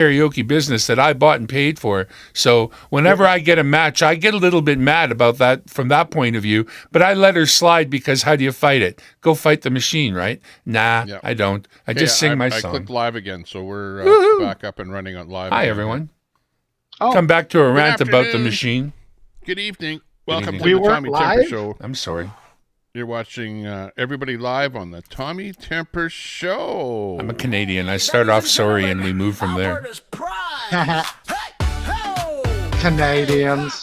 karaoke business that I bought and paid for. So whenever I get a match, I get a little bit mad about that from that point of view, but I let her slide because how do you fight it? Go fight the machine, right? Nah, I don't. I just sing my song. I clicked live again, so we're back up and running on live. Hi, everyone. Come back to a rant about the machine. Good evening. Welcome to the Tommy Temper Show. I'm sorry. You're watching everybody live on the Tommy Temper Show. I'm a Canadian. I start off sorry and we move from there. Canadians.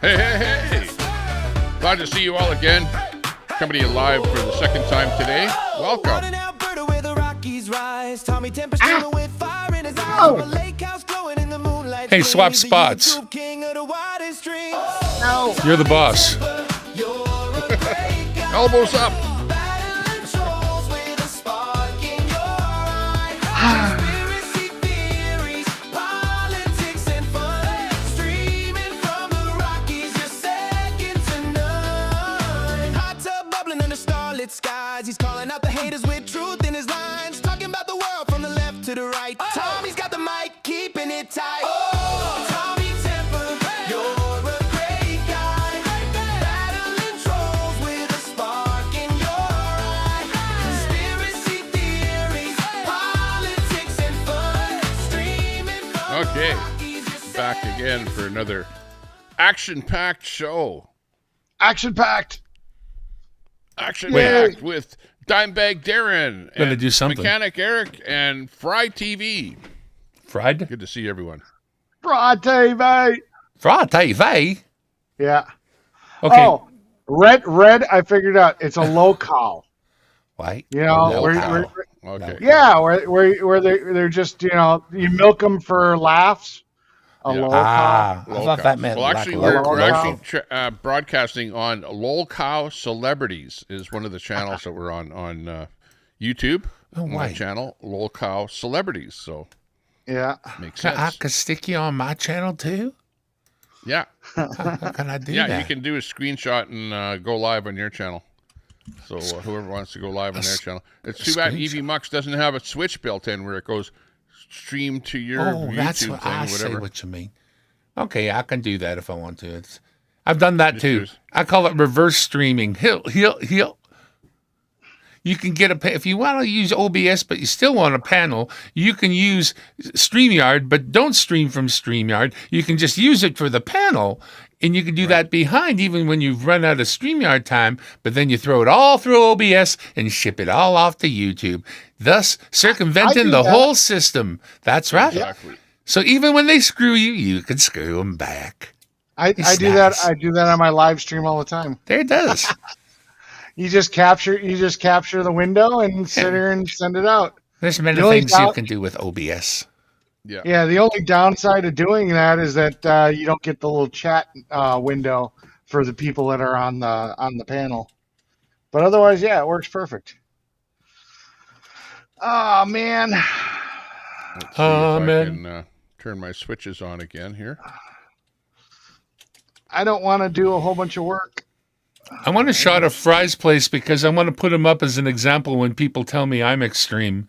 Hey. Glad to see you all again. Coming to you live for the second time today. Welcome. Hey, swap spots. No. You're the boss. Elbows up. He's calling out the haters with truth in his lines, talking about the world from the left to the right. Tommy's got the mic, keeping it tight. Tommy Temper, you're a great guy. Battling trolls with a spark in your eye. Conspiracy theories, politics and fun. Streaming from Okay, back again for another action-packed show. Action-packed with Dimebag Darren Gonna and do something. Mechanic Eric and Fry TV. Fried? Good to see everyone. Broad TV. Fried TV? Yeah. Okay. Oh, red. I figured out it's a local. Why? You know, Okay. yeah, where they're just, you know, you milk them for laughs. A local. I thought that meant Well, actually, like we're actually broadcasting on Lol Cow Celebrities is one of the channels that we're on YouTube. My channel, Lol Cow Celebrities. So yeah, makes sense. I could stick you on my channel too? Yeah. How can I do that? Yeah, you can do a screenshot and go live on your channel. So whoever wants to go live on their channel. It's too bad Evie Mux doesn't have a switch built in where it goes stream to your YouTube that's what thing, I whatever. say what you mean. Okay, I can do that if I want to. I've done that too. I call it reverse streaming. Hill. You can get if you want to use OBS, but you still want a panel, you can use StreamYard, but don't stream from StreamYard. You can just use it for the panel, and you can do that behind even when you've run out of StreamYard time, but then you throw it all through OBS and ship it all off to YouTube, thus circumventing the whole system. That's right. Exactly. So even when they screw you, you can screw them back. I do that. I do that on my live stream all the time. There it does. You just capture the window and sit here and send it out. There's many things you can do with OBS. Yeah. Yeah. The only downside of doing that is that you don't get the little chat window for the people that are on the panel. But otherwise, yeah, it works perfect. Oh man. Let's see if I can turn my switches on again here. I don't want to do a whole bunch of work. I want to shot of Fry's place because I want to put him up as an example when people tell me I'm extreme.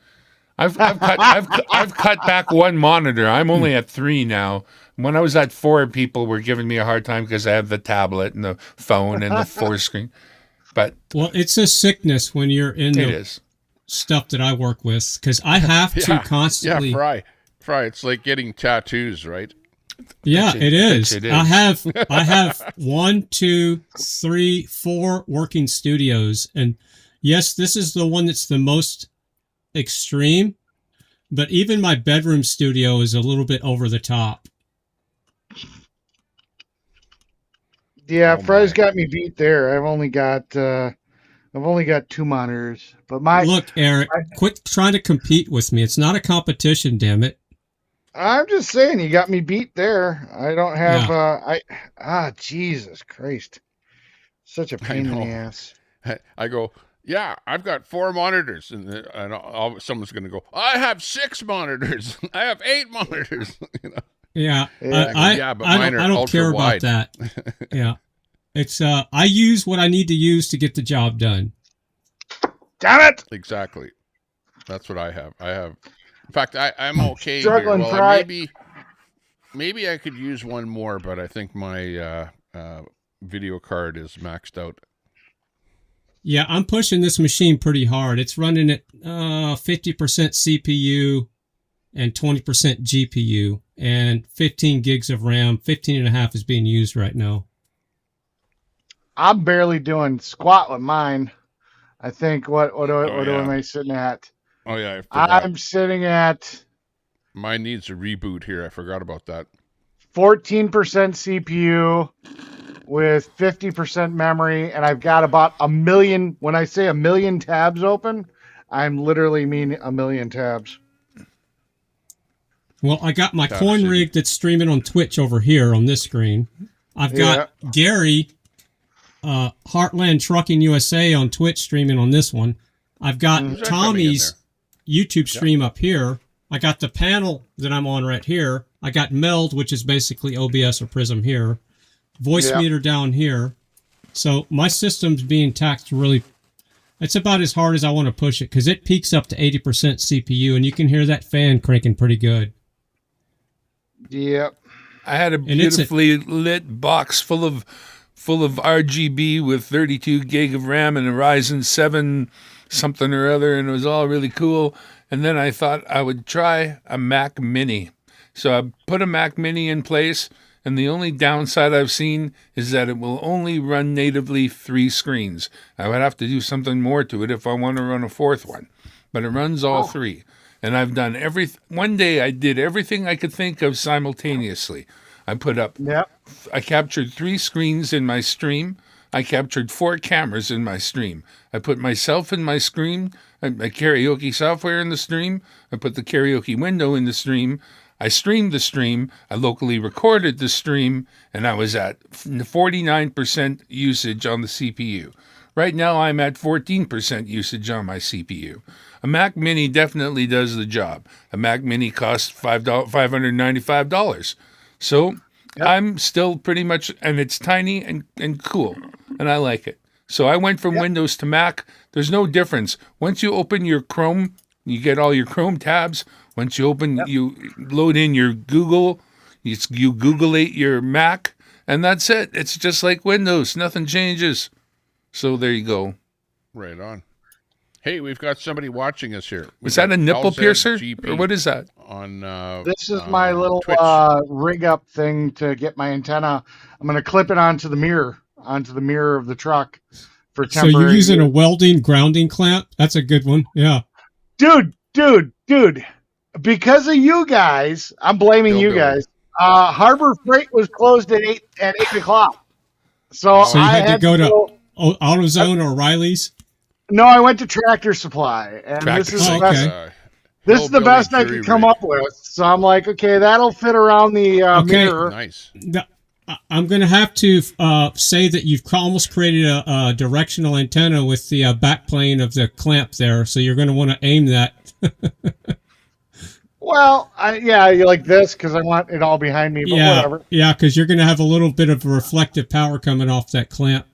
I've cut back one monitor. I'm only at 3 now. When I was at 4, people were giving me a hard time because I have the tablet and the phone and the 4 screen. But it's a sickness when you're in the stuff that I work with because I have to constantly. Yeah, Fry. It's like getting tattoos, right? Yeah, it is. I have 1, 2, 3, 4 working studios, and yes, this is the one that's the most extreme. But even my bedroom studio is a little bit over the top. Yeah, Fry's got me beat there. I've only got 2 monitors. But look, Eric, quit trying to compete with me. It's not a competition, damn it. I'm just saying, you got me beat there. I don't have, Jesus Christ. Such a pain in the ass. I go, yeah, I've got 4 monitors. And someone's going to go, I have 6 monitors. I have 8 monitors. You know? Yeah. But mine are I don't ultra care wide. about that. Yeah. It's, I use what I need to use to get the job done. Damn it! Exactly. That's what I have. I have In fact, I'm okay Struggling here. Well, pride. maybe I could use one more, but I think my video card is maxed out. Yeah, I'm pushing this machine pretty hard. It's running at 50% CPU and 20% GPU and 15 gigs of RAM. 15 and a half is being used right now. I'm barely doing squat with mine. I think what am I sitting at? Oh yeah, I forgot. I'm sitting at Mine needs a reboot here. I forgot about that. 14% CPU with 50% memory, and I've got about 1 million. When I say 1 million tabs open, I'm literally mean 1 million tabs. Well, I got my coin rig that's streaming on Twitch over here on this screen. I've got Gary, Heartland Trucking USA on Twitch streaming on this one. I've got Tommy's YouTube stream up here. I got the panel that I'm on right here. I got Meld, which is basically OBS or Prism here. Voice meter down here. So my system's being taxed really. It's about as hard as I want to push it because it peaks up to 80% CPU, and you can hear that fan cranking pretty good. Yep. I had a beautifully lit box full of RGB with 32 gig of RAM and a Ryzen 7 something or other, and it was all really cool. And then I thought I would try a Mac Mini. So I put a Mac Mini in place, and the only downside I've seen is that it will only run natively 3 screens. I would have to do something more to it if I want to run a 4th one. But it runs all 3. And I've done one day I did everything I could think of simultaneously. I captured 3 screens in my stream. I captured 4 cameras in my stream. I put myself in my stream, my karaoke software in the stream. I put the karaoke window in the stream. I streamed the stream. I locally recorded the stream, and I was at 49% usage on the CPU. Right now, I'm at 14% usage on my CPU. A Mac Mini definitely does the job. A Mac Mini costs $595. So I'm still pretty much, and it's tiny and cool, and I like it. So I went from Windows to Mac. There's no difference. Once you open your Chrome, you get all your Chrome tabs. Once you open, you load in your Google, you Googleate your Mac, and that's it. It's just like Windows. Nothing changes. So there you go. Right on. Hey, we've got somebody watching us here. Is that a nipple piercer? Or what is that? On this is my little rig up thing to get my antenna. I'm going to clip it onto the mirror of the truck for temporary. So you're using a welding grounding clamp? That's a good one. Yeah. Dude. Because of you guys, I'm blaming you guys. Harbor Freight was closed at 8 o'clock. So you had to go to AutoZone or O'Reilly's? No, I went to Tractor Supply, and this is the best I could come up with. So I'm like, okay, that'll fit around the mirror. Nice. I'm going to have to say that you've almost created a directional antenna with the backplane of the clamp there, so you're going to want to aim that. Well, you like this because I want it all behind me, but whatever. Yeah, because you're going to have a little bit of reflective power coming off that clamp.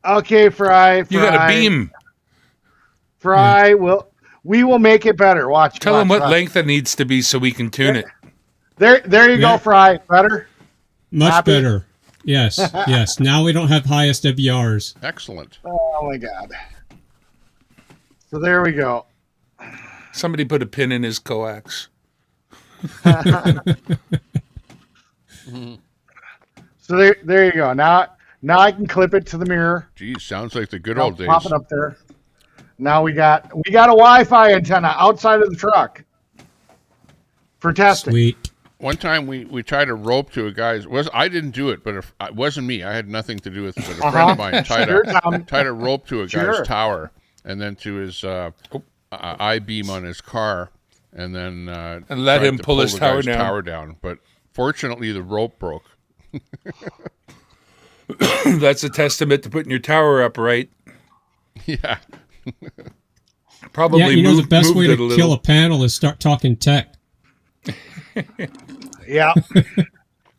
Okay, Fry. You got a beam. Fry, we will make it better. Tell him what length it needs to be so we can tune it. There you go, Fry. Better? Much better. Yes, yes. Now we don't have highest WRs. Excellent. Oh, my God. So there we go. Somebody put a pin in his coax. So there you go. Now I can clip it to the mirror. Geez, sounds like the good old days. Pop it up there. Now we got a Wi-Fi antenna outside of the truck for testing. Sweet. One time we tied a rope to a guy's. I didn't do it, but it wasn't me. I had nothing to do with it. But a friend of mine tied a rope to a guy's tower, and then to his I-beam on his car, and then and let him pull his tower down. But fortunately, the rope broke. That's a testament to putting your tower up right. Yeah. Probably. The best way to kill a panel is start talking tech. Yeah.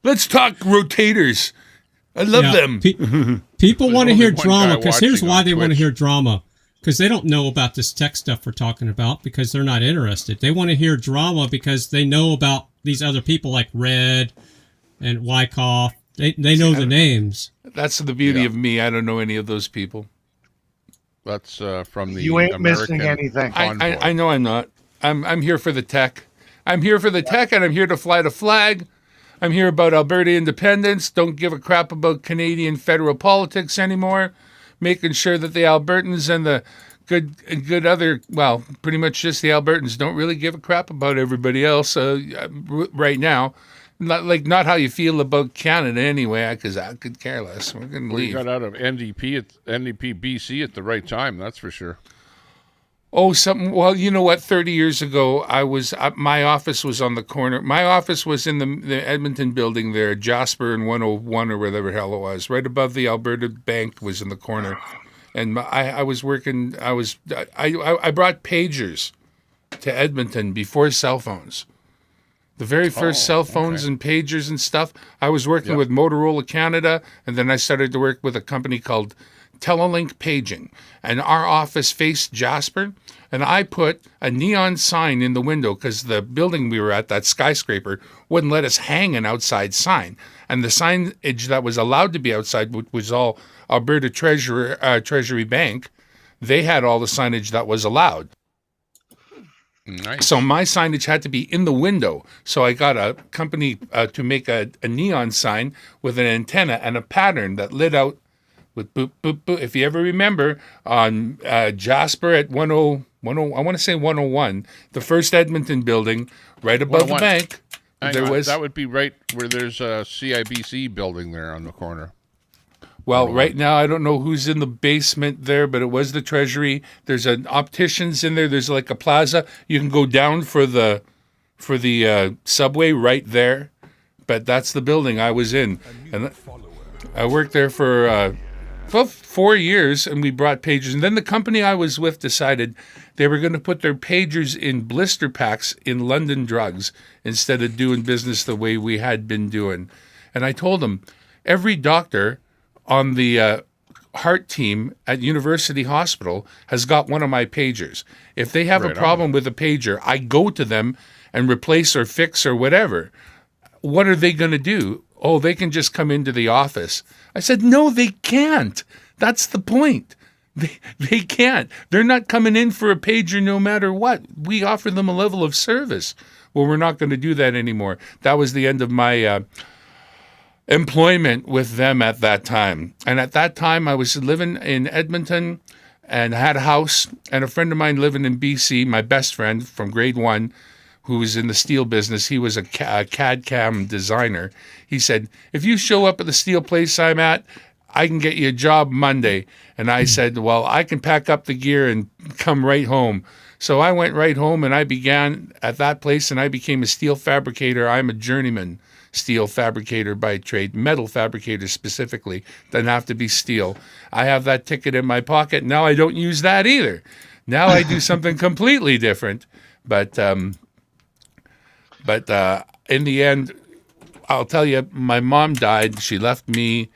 Let's talk rotators. I love them. People want to hear drama because here's why they want to hear drama. because they don't know about this tech stuff we're talking about because they're not interested. They want to hear drama because they know about these other people like Red and Wyckoff. They know the names. That's the beauty of me. I don't know any of those people. That's from the You ain't American missing anything. I know I'm not. I'm here for the tech. I'm here for the tech, and I'm here to fly the flag. I'm here about Alberta independence. Don't give a crap about Canadian federal politics anymore. Making sure that the Albertans and the good other, well, pretty much just the Albertans don't really give a crap about everybody else right now. Not how you feel about Canada anyway, because I could care less. We're going to leave. We got out of NDP BC at the right time, that's for sure. Oh, something. Well, you know what? 30 years ago, my office was on the corner. My office was in the Edmonton building there, Jasper and 101 or whatever hell it was. Right above the Alberta Bank was in the corner. And I was working, I brought pagers to Edmonton before cell phones. The very first cell phones and pagers and stuff. I was working with Motorola Canada, and then I started to work with a company called Telelink Paging. And our office faced Jasper, and I put a neon sign in the window because the building we were at, that skyscraper, wouldn't let us hang an outside sign. And the signage that was allowed to be outside, which was all Alberta Treasury Bank, they had all the signage that was allowed. Nice. So my signage had to be in the window. So I got a company to make a neon sign with an antenna and a pattern that lit out with boop, boop, boop. If you ever remember, on Jasper at 10, I want to say 101, the first Edmonton building, right above the bank, that would be right where there's a CIBC building there on the corner. Well, right now, I don't know who's in the basement there, but it was the Treasury. There's an optician's in there. There's like a plaza. You can go down for the subway right there. But that's the building I was in. And I worked there for 4 years, and we brought pagers. And then the company I was with decided they were going to put their pagers in blister packs in London Drugs instead of doing business the way we had been doing. And I told them, every doctor on the heart team at University Hospital has got one of my pagers. If they have a problem with a pager, I go to them and replace or fix or whatever. What are they going to do? Oh, they can just come into the office. I said, no, they can't. That's the point. They can't. They're not coming in for a pager no matter what. We offer them a level of service. Well, we're not going to do that anymore. That was the end of my employment with them at that time. And at that time, I was living in Edmonton and had a house, and a friend of mine living in BC, my best friend from grade 1, who was in the steel business. He was a CAD-CAM designer. He said, if you show up at the steel place I'm at, I can get you a job Monday. And I said, well, I can pack up the gear and come right home. So I went right home, and I began at that place, and I became a steel fabricator. I'm a journeyman steel fabricator by trade, metal fabricator specifically. Doesn't have to be steel. I have that ticket in my pocket. Now I don't use that either. Now I do something completely different. But in the end, I'll tell you, my mom died. She left me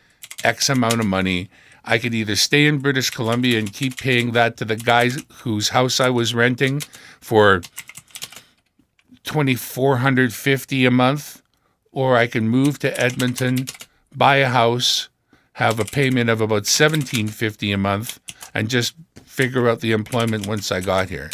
X amount of money. I could either stay in British Columbia and keep paying that to the guy whose house I was renting for $2,450 a month, or I can move to Edmonton, buy a house, have a payment of about $1,750 a month, and just figure out the employment once I got here.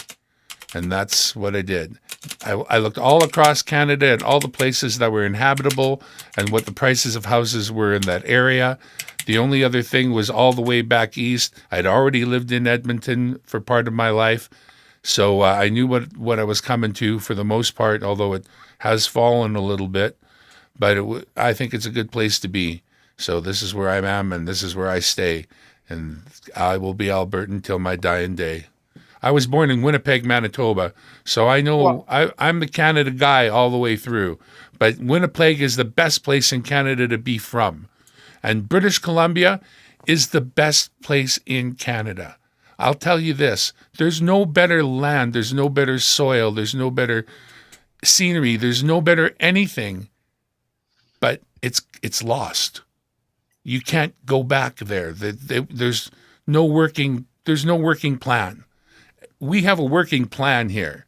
And that's what I did. I looked all across Canada at all the places that were inhabitable and what the prices of houses were in that area. The only other thing was all the way back east. I'd already lived in Edmonton for part of my life, so I knew what I was coming to for the most part, although it has fallen a little bit. But I think it's a good place to be. So this is where I am, and this is where I stay. And I will be Albertan till my dying day. I was born in Winnipeg, Manitoba, so I know I'm the Canada guy all the way through. But Winnipeg is the best place in Canada to be from. And British Columbia is the best place in Canada. I'll tell you this, there's no better land, there's no better soil, there's no better scenery, there's no better anything. But it's lost. You can't go back there. There's no working there's no working plan. We have a working plan here.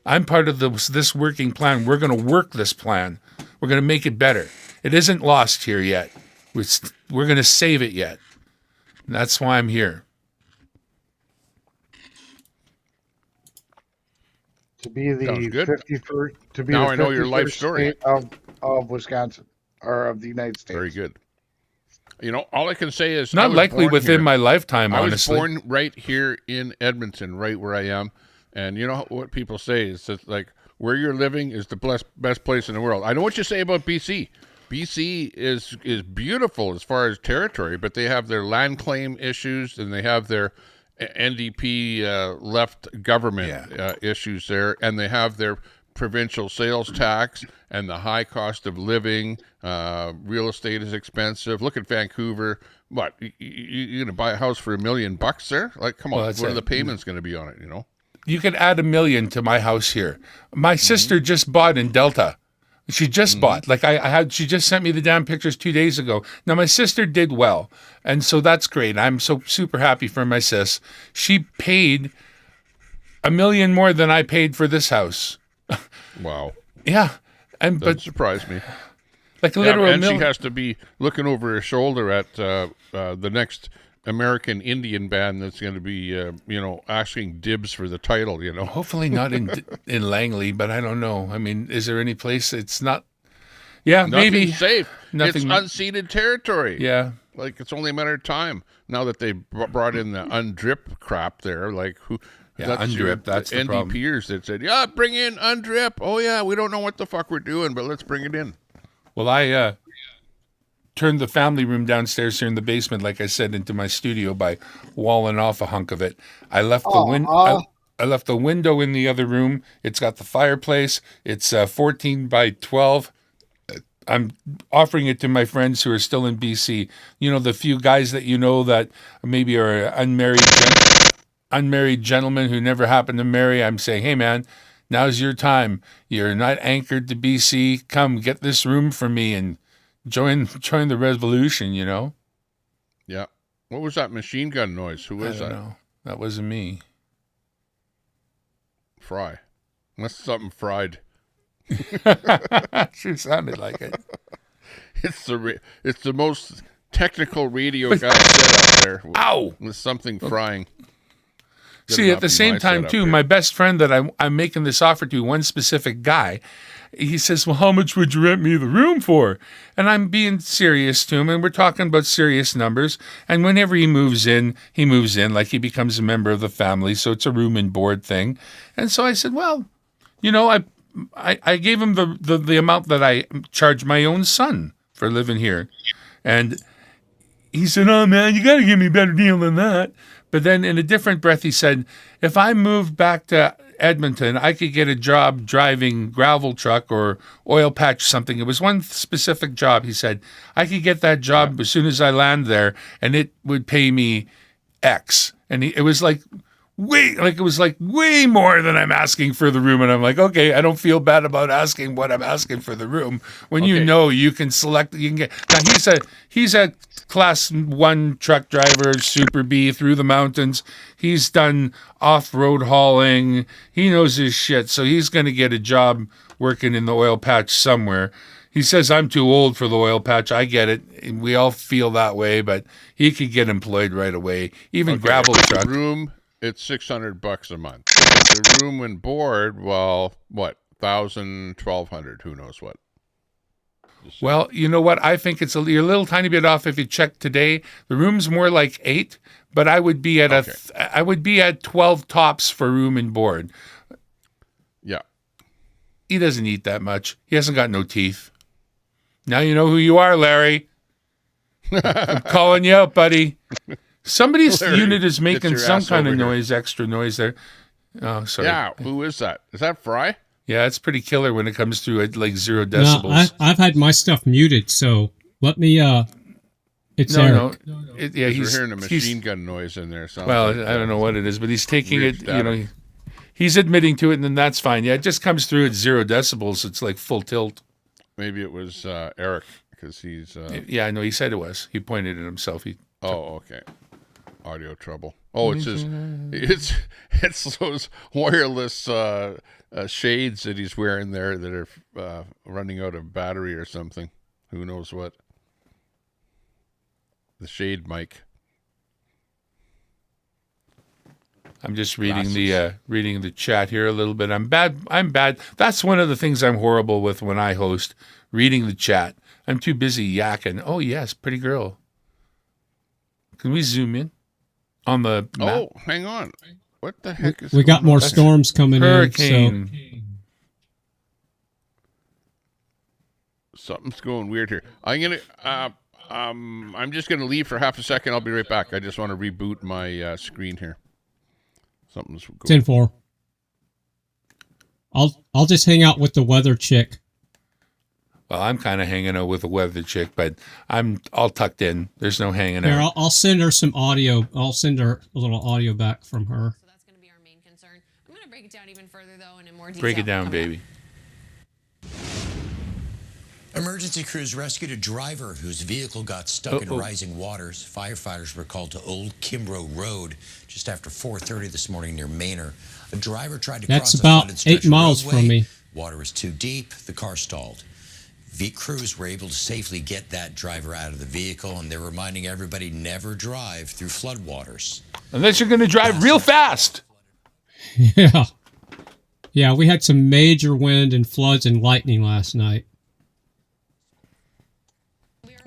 I'm part of this working plan. We're going to work this plan. We're going to make it better. It isn't lost here yet. We're going to save it yet. And that's why I'm here. To be the 51st, to be now the I know your 51st life story state of Wisconsin, or of the United States. Very good. You know, all I can say is not likely within my lifetime. Honestly, I was born right here in Edmonton, right where I am, and you know what people say is that like where you're living is the best place in the world. I know what you say about BC. BC is beautiful as far as territory, but they have their land claim issues and they have their NDP left government issues there, and they have their provincial sales tax and the high cost of living. Real estate is expensive. Look at Vancouver. What, you're gonna buy a house for $1 million there? Like, come on, what are the payments going to be on it? You know, you could add $1 million to my house here. My sister just bought in Delta. She just bought. Like she just sent me the damn pictures 2 days ago. Now my sister did well, and so that's great. I'm so super happy for my sis. She paid $1 million more than I paid for this house. Wow. Yeah, that surprised me. Like literally, and she has to be looking over her shoulder at the next American Indian band that's going to be, asking dibs for the title. You know, hopefully not in Langley, but I don't know. I mean, is there any place it's not? Yeah, nothing maybe safe. Nothing. It's unceded territory. Yeah, like it's only a matter of time now that they brought in the undrip crap there. Like who? Yeah, undrip. That's the problem. NDPers that said, "Yeah, bring in undrip." Oh yeah, we don't know what the fuck we're doing, but let's bring it in. Well, I turned the family room downstairs here in the basement, like I said, into my studio by walling off a hunk of it. I left I left the window in the other room. It's got the fireplace. It's 14 by 12. I'm offering it to my friends who are still in BC. You know, the few guys that you know that maybe are unmarried gentlemen who never happened to marry. I'm saying, hey, man, now's your time. You're not anchored to BC. Come get this room for me and join the revolution, you know? Yeah. What was that machine gun noise? Who was that? I don't know. That wasn't me. Fry. That's something fried. Sure sounded like it. It's the most technical radio guy set up there. Ow! With something frying. See, at the same time, too, my best friend that I'm making this offer to, one specific guy, he says, well, how much would you rent me the room for? And I'm being serious to him, and we're talking about serious numbers. And whenever he moves in like he becomes a member of the family, so it's a room and board thing. And so I said, well, you know, I gave him the amount that I charge my own son for living here. And he said, oh, man, you got to give me a better deal than that. But then in a different breath, he said, if I moved back to Edmonton, I could get a job driving gravel truck or oil patch something. It was one specific job. He said, I could get that job as soon as I land there, and it would pay me X. And it was like way more than I'm asking for the room. And I'm like, okay, I don't feel bad about asking what I'm asking for the room. When you know you can select, you can get. Now he's a class 1 truck driver, Super B, through the mountains. He's done off-road hauling. He knows his shit. So he's going to get a job working in the oil patch somewhere. He says, I'm too old for the oil patch. I get it. We all feel that way, but he could get employed right away. Even gravel truck. Room, it's $600 a month. The room and board, well, what, 1,000, 1,200, who knows what. Well, you know what? I think you're a little tiny bit off if you check today. The room's more like 8, but I would be at I would be at 12 tops for room and board. Yeah. He doesn't eat that much. He hasn't got no teeth. Now you know who you are, Larry. I'm calling you out, buddy. Somebody's Larry, unit is making some kind of noise, extra noise there. Oh, sorry. Yeah, who is that? Is that Fry? Yeah, it's pretty killer when it comes through at like 0 decibels. No, I've had my stuff muted, so let me. It's Eric. He's hearing a machine gun noise in there. Well, I don't know what it is, but he's taking it. You know, he's admitting to it, and then that's fine. Yeah, it just comes through at 0 decibels. It's like full tilt. Maybe it was Eric because he's. Yeah, I know. He said it was. He pointed at himself. Okay. audio trouble. Oh, it's those wireless shades that he's wearing there that are running out of battery or something. Who knows what? The shade mic. I'm just reading the chat here a little bit. I'm bad. That's one of the things I'm horrible with when I host, reading the chat. I'm too busy yakking. Oh yes, pretty girl. Can we zoom in on the map? Oh, hang on. What the heck is we got more storms coming hurricane. in. So something's going weird here. I'm just gonna leave for half a second. I'll be right back. I just want to reboot my screen here. Something's going. 10-4. I'll just hang out with the weather chick. Well, I'm kind of hanging out with the weather chick, but I'm all tucked in. There's no hanging Here, out. I'll send her some audio. I'll send her a little audio back from her. So that's going to be our main concern. I'm going to break it down even further, though, and in more detail. Break it down, baby. Emergency crews rescued a driver whose vehicle got stuck in rising waters. Firefighters were called to Old Kimbrough Road just after 4:30 this morning near Manor. A driver tried to cross a flooded stretch of 8 miles roadway. from me. Water was too deep. The car stalled. Crews were able to safely get that driver out of the vehicle, and they're reminding everybody never drive through floodwaters. Unless you're going to drive real fast. Yeah. Yeah, we had some major wind and floods and lightning last night.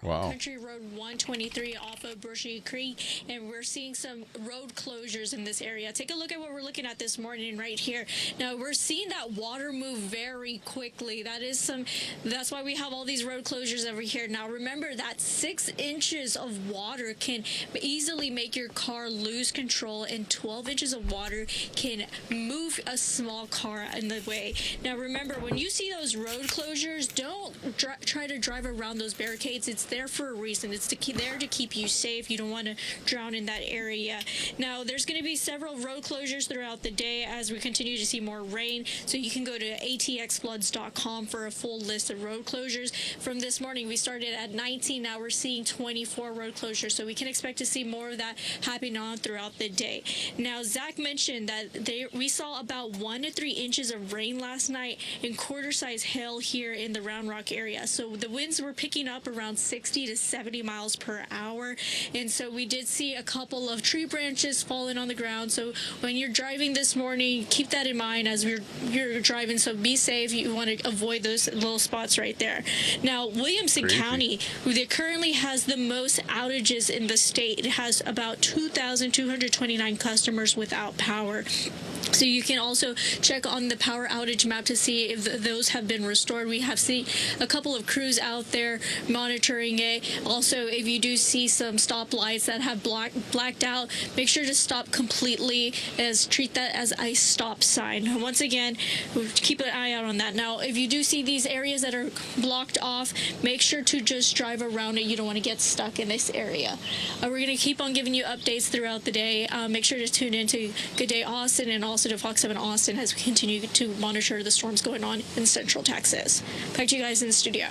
Wow. Country Road 123 off of Brushy Creek, and we're seeing some road closures in this area. Take a look at what we're looking at this morning right here. Now we're seeing that water move very quickly. That's why we have all these road closures over here. Now remember that 6 inches of water can easily make your car lose control, and 12 inches of water can move a small car in the way. Now remember, when you see those road closures, don't try to drive around those barricades. It's there for a reason. It's there to keep you safe. You don't want to drown in that area. Now, there's going to be several road closures throughout the day as we continue to see more rain. So you can go to addquote.com for a full list of road closures. From this morning, we started at 19. Now we're seeing 24 road closures. So we can expect to see more of that happening on throughout the day. Now, Zach mentioned that we saw about 1 to 3 inches of rain last night and quarter-size hail here in the Round Rock area. So the winds were picking up around 60 to 70 miles per hour, and so we did see a couple of tree branches falling on the ground. So when you're driving this morning, keep that in mind as you're driving, so be safe. You want to avoid those little spots right there. Now, Williamson County, that currently has the most outages in the state, it has about 2,229 customers without power. So you can also check on the power outage map to see if those have been restored. We have seen a couple of crews out there monitoring it. Also, if you do see some stoplights that have blacked out, make sure to stop completely, treat that as a stop sign. Once again, keep an eye out on that. Now, if you do see these areas that are blocked off, make sure to just drive around it. You don't want to get stuck in this area. We're going to keep on giving you updates throughout the day. Make sure to tune in to Good Day Austin and also to Fox 7 Austin as we continue to monitor the storms going on in Central Texas. Back to you guys in the studio.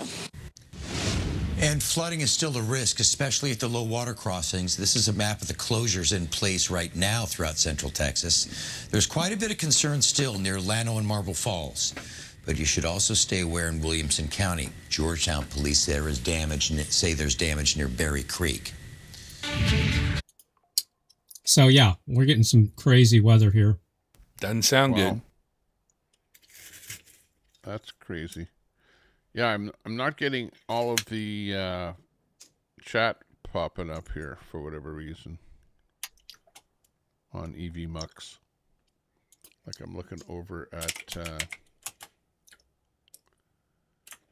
And flooding is still a risk, especially at the low water crossings. This is a map of the closures in place right now throughout Central Texas. There's quite a bit of concern still near Llano and Marble Falls. But you should also stay aware in Williamson County. Georgetown police say there's damage near Berry Creek. So yeah, we're getting some crazy weather here. Doesn't sound good. That's crazy. Yeah, I'm not getting all of the chat popping up here for whatever reason on EV Mux. Like I'm looking over at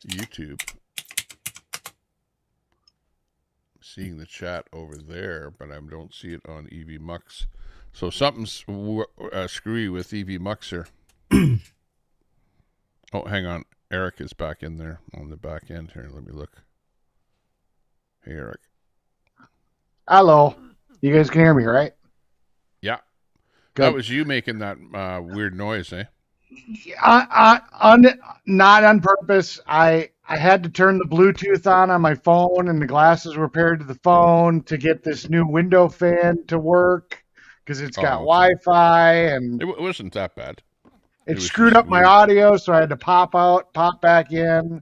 YouTube, seeing the chat over there, but I don't see it on EV Mux. So something's screwy with EV Mux here. Oh, hang on. Eric is back in there on the back end here. Let me look. Hey, Eric. Hello. You guys can hear me, right? Yeah. Good. That was you making that weird noise, eh? Not on purpose. I I had to turn the Bluetooth on my phone, and the glasses were paired to the phone to get this new window fan to work because it's got Wi-Fi, and it wasn't that bad. It screwed up my audio, so I had to pop out, pop back in.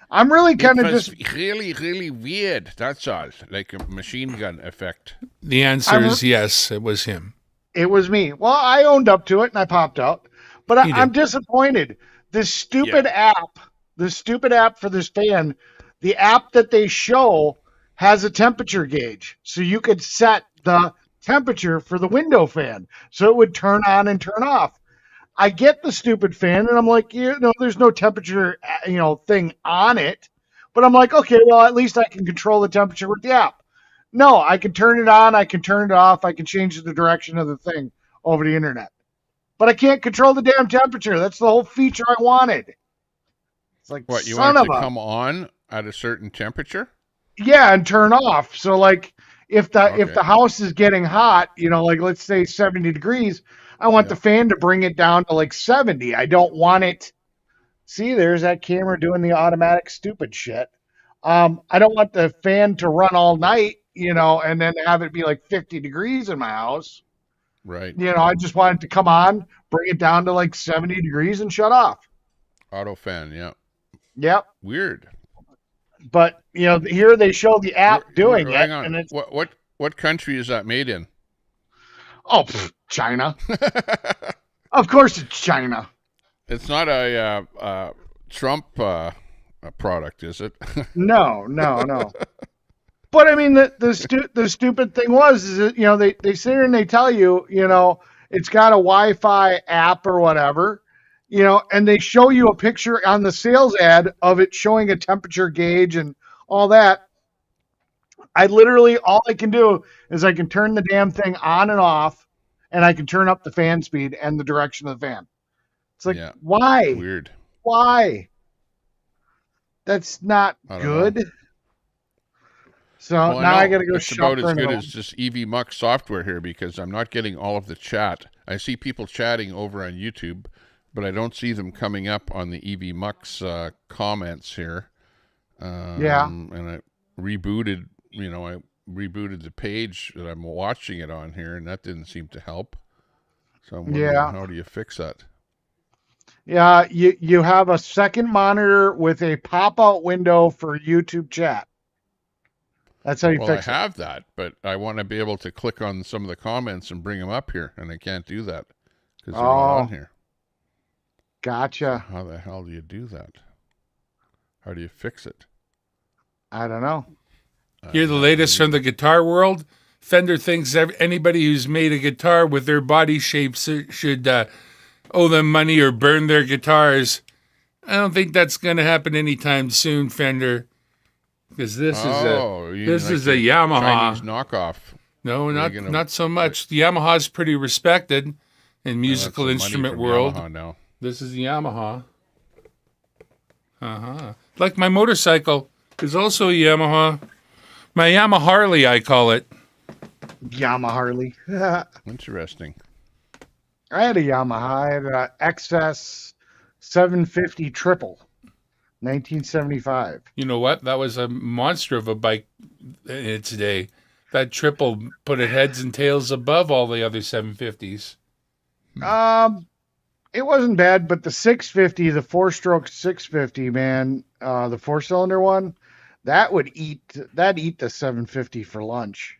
I'm really kind of just really, really weird. That's all, like a machine gun effect. The answer is yes. It was him. It was me. Well, I owned up to it and I popped out, but I'm disappointed. This stupid app, the stupid app for this fan, the app that they show has a temperature gauge, so you could set the temperature for the window fan, so it would turn on and turn off. I get the stupid fan, and I'm like, there's no temperature, thing on it. But I'm like, okay, well, at least I can control the temperature with the app. No, I can turn it on, I can turn it off, I can change the direction of the thing over the internet. But I can't control the damn temperature. That's the whole feature I wanted. It's like, what, you want it to come on at a certain temperature? Yeah, and turn off. So, like, if the house is getting hot, like, let's say 70 degrees, I want the fan to bring it down to like 70. I don't want it. See, there's that camera doing the automatic stupid shit. I don't want the fan to run all night, and then have it be like 50 degrees in my house. Right. I just want it to come on, bring it down to like 70 degrees and shut off. Auto fan, yeah. Yep. Weird. But, here they show the app doing it. Hang on. And it's, what country is that made in? Oh, China. Of course it's China. It's not a Trump product, is it? No. But I mean, the stupid thing is that, they sit here and they tell you, it's got a Wi-Fi app or whatever, and they show you a picture on the sales ad of it showing a temperature gauge and all that. All I can do is I can turn the damn thing on and off, and I can turn up the fan speed and the direction of the fan. It's like, why? Weird. Why? That's not good. Know. So now I got to go shop for about as good as just EV Mux software here, because I'm not getting all of the chat. I see people chatting over on YouTube, but I don't see them coming up on the EV Mux comments here. And I rebooted. I rebooted the page that I'm watching it on here, and that didn't seem to help. So I'm wondering, how do you fix that? Yeah, you have a second monitor with a pop-out window for YouTube chat. That's how you fix it. I have that, but I want to be able to click on some of the comments and bring them up here, and I can't do that because they're not on here. Gotcha. So how the hell do you do that? How do you fix it? I don't know. You're the latest from the guitar world. Fender thinks anybody who's made a guitar with their body shapes should owe them money or burn their guitars. I don't think that's going to happen anytime soon, Fender, because this is a Yamaha Chinese knockoff. No, not so much. The Yamaha's pretty respected in musical instrument world. Now. This is the Yamaha. Like my motorcycle is also a Yamaha. My Yamaha Harley, I call it. Yamaha Harley. Interesting. I had a Yamaha. I had an XS 750 triple, 1975. You know what? That was a monster of a bike in its day. That triple put it heads and tails above all the other 750s. It wasn't bad, but the 650, the four-stroke 650, man, the four-cylinder one, that'd eat the 750 for lunch.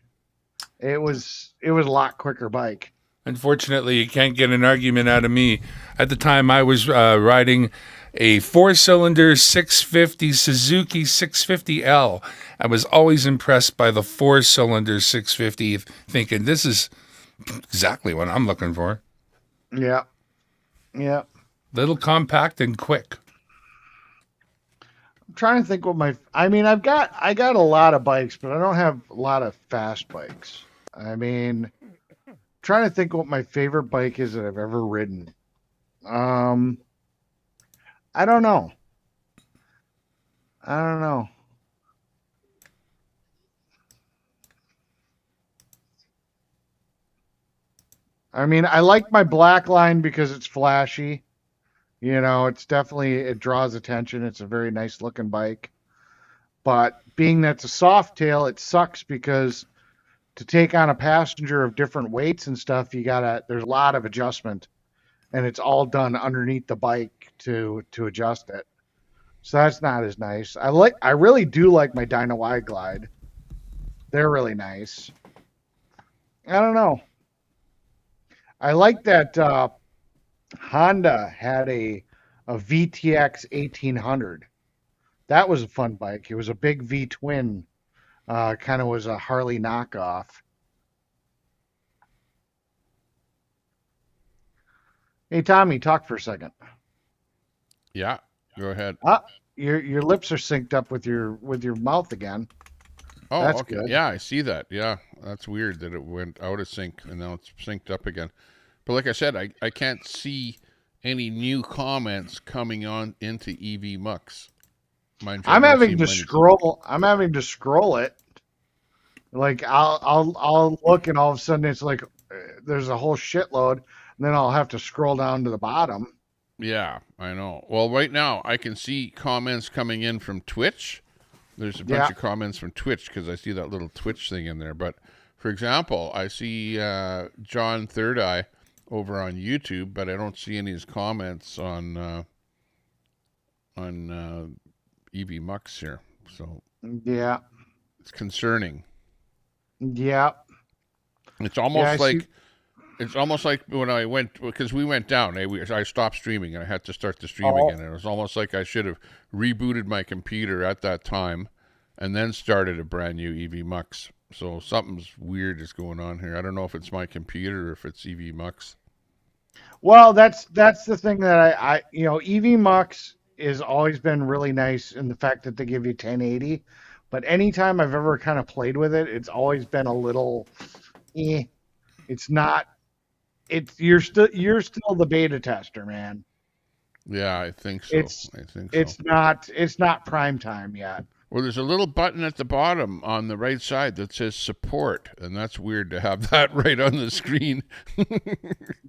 It was a lot quicker bike. Unfortunately, you can't get an argument out of me. At the time, I was riding a four-cylinder 650 Suzuki 650L. I was always impressed by the four-cylinder 650, thinking this is exactly what I'm looking for. Yeah. Little compact and quick. I'm trying to think what I got a lot of bikes, but I don't have a lot of fast bikes. Trying to think what my favorite bike is that I've ever ridden. I don't know. I like my black line because it's flashy. You know, it's definitely, it draws attention. It's a very nice looking bike. But being that it's a soft tail, it sucks because to take on a passenger of different weights and stuff, there's a lot of adjustment, and it's all done underneath the bike to adjust it. So that's not as nice. I really do like my Dyna Wide Glide. They're really nice. I don't know. I like that Honda had a VTX 1800. That was a fun bike. It was a big V twin. Kind of was a Harley knockoff. Hey Tommy, talk for a second. Yeah, go ahead. Your lips are synced up with your mouth again. Oh, that's okay. good. Yeah, I see that. Yeah, that's weird that it went out of sync and now it's synced up again. But like I said, I can't see any new comments coming on into EV Mux. I'm having to scroll it. Like I'll look and all of a sudden it's like there's a whole shitload, and then I'll have to scroll down to the bottom. Yeah, I know. Well, right now I can see comments coming in from Twitch. There's a bunch of comments from Twitch because I see that little Twitch thing in there. But for example, I see John Third Eye over on YouTube, but I don't see any of his comments on EV Mux here. So yeah, it's concerning. Yeah, it's almost it's almost like when I went, because we went down. I stopped streaming and I had to start the stream again. And it was almost like I should have rebooted my computer at that time and then started a brand new EV Mux. So something's weird is going on here. I don't know if it's my computer or if it's EV Mux. Well, that's the thing that I EV Mux has always been really nice in the fact that they give you 1080. But anytime I've ever kind of played with it, it's always been a little, it's not. You're still the beta tester, man. Yeah, I think so. It's not prime time yet. Well, there's a little button at the bottom on the right side that says support, and that's weird to have that right on the screen.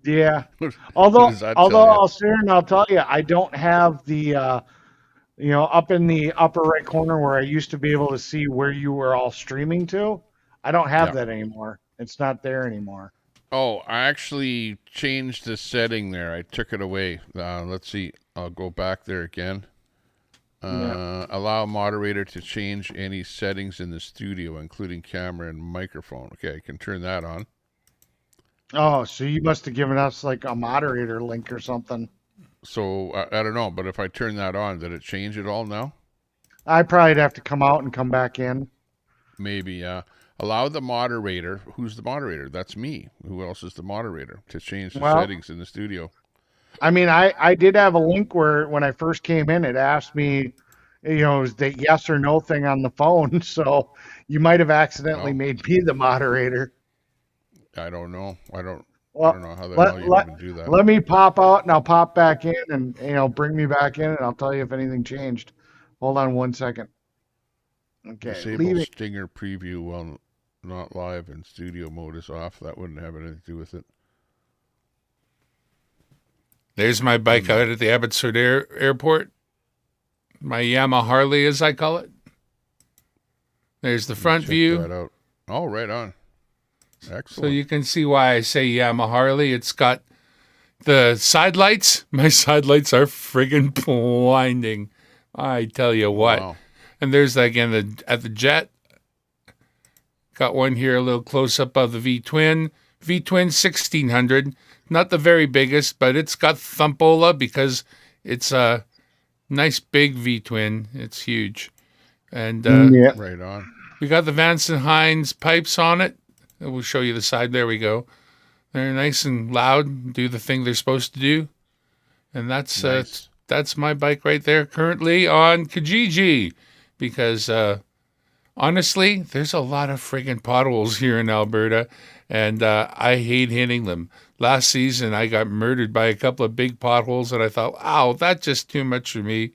Yeah. Although I'll sit here and I'll tell you, I don't have the up in the upper right corner where I used to be able to see where you were all streaming to. I don't have that anymore. It's not there anymore. Oh, I actually changed the setting there. I took it away. Let's see. I'll go back there again. Allow moderator to change any settings in the studio, including camera and microphone. Okay, I can turn that on. Oh, so you must have given us like a moderator link or something. So I don't know, but if I turn that on, did it change it all now? I probably have to come out and come back in. Maybe. Allow the moderator. Who's the moderator? That's me. Who else is the moderator? To change the settings in the studio. I mean, I did have a link where when I first came in, it asked me, is the yes or no thing on the phone. So you might have accidentally made me the moderator. I don't know. I don't know how the hell you even do that. Let me pop out and I'll pop back in and bring me back in and I'll tell you if anything changed. Hold on 1 second. Okay. Disable Stinger preview while not live and studio mode is off. That wouldn't have anything to do with it. There's my bike out at the Abbotsford Airport. My Yamaha Harley, as I call it. There's the front view. That out. Oh, right on. Excellent. So you can see why I say Yamaha Harley. It's got the side lights. My side lights are friggin' blinding. I tell you what. Wow. And there's, again, at the Jet. Got one here, a little close-up of the V-Twin. V-Twin 1600. Not the very biggest, but it's got thumpola because it's a nice big V-Twin. It's huge. And right on. We got the Vance & Hines pipes on it. We'll show you the side. There we go. They're nice and loud, do the thing they're supposed to do. And that's nice. That's my bike right there currently on Kijiji. Because honestly, there's a lot of friggin' potholes here in Alberta, and I hate hitting them. Last season, I got murdered by a couple of big potholes, and I thought, ow, that's just too much for me.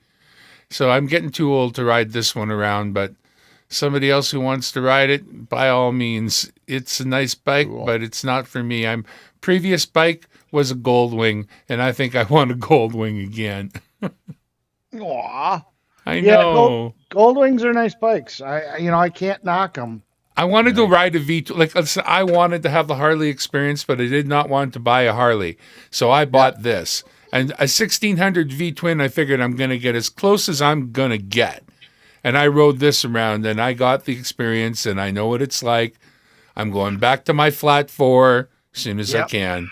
So I'm getting too old to ride this one around, but somebody else who wants to ride it, by all means, it's a nice bike, but it's not for me. Previous bike was a Goldwing, and I think I want a Goldwing again. Aw. I know. Goldwings are nice bikes. I can't knock them. I wanted to ride a V2. Like, I wanted to have the Harley experience, but I did not want to buy a Harley. So I bought this. And a 1600 V-twin, I figured I'm going to get as close as I'm going to get. And I rode this around, and I got the experience, and I know what it's like. I'm going back to my flat 4 as soon as I can.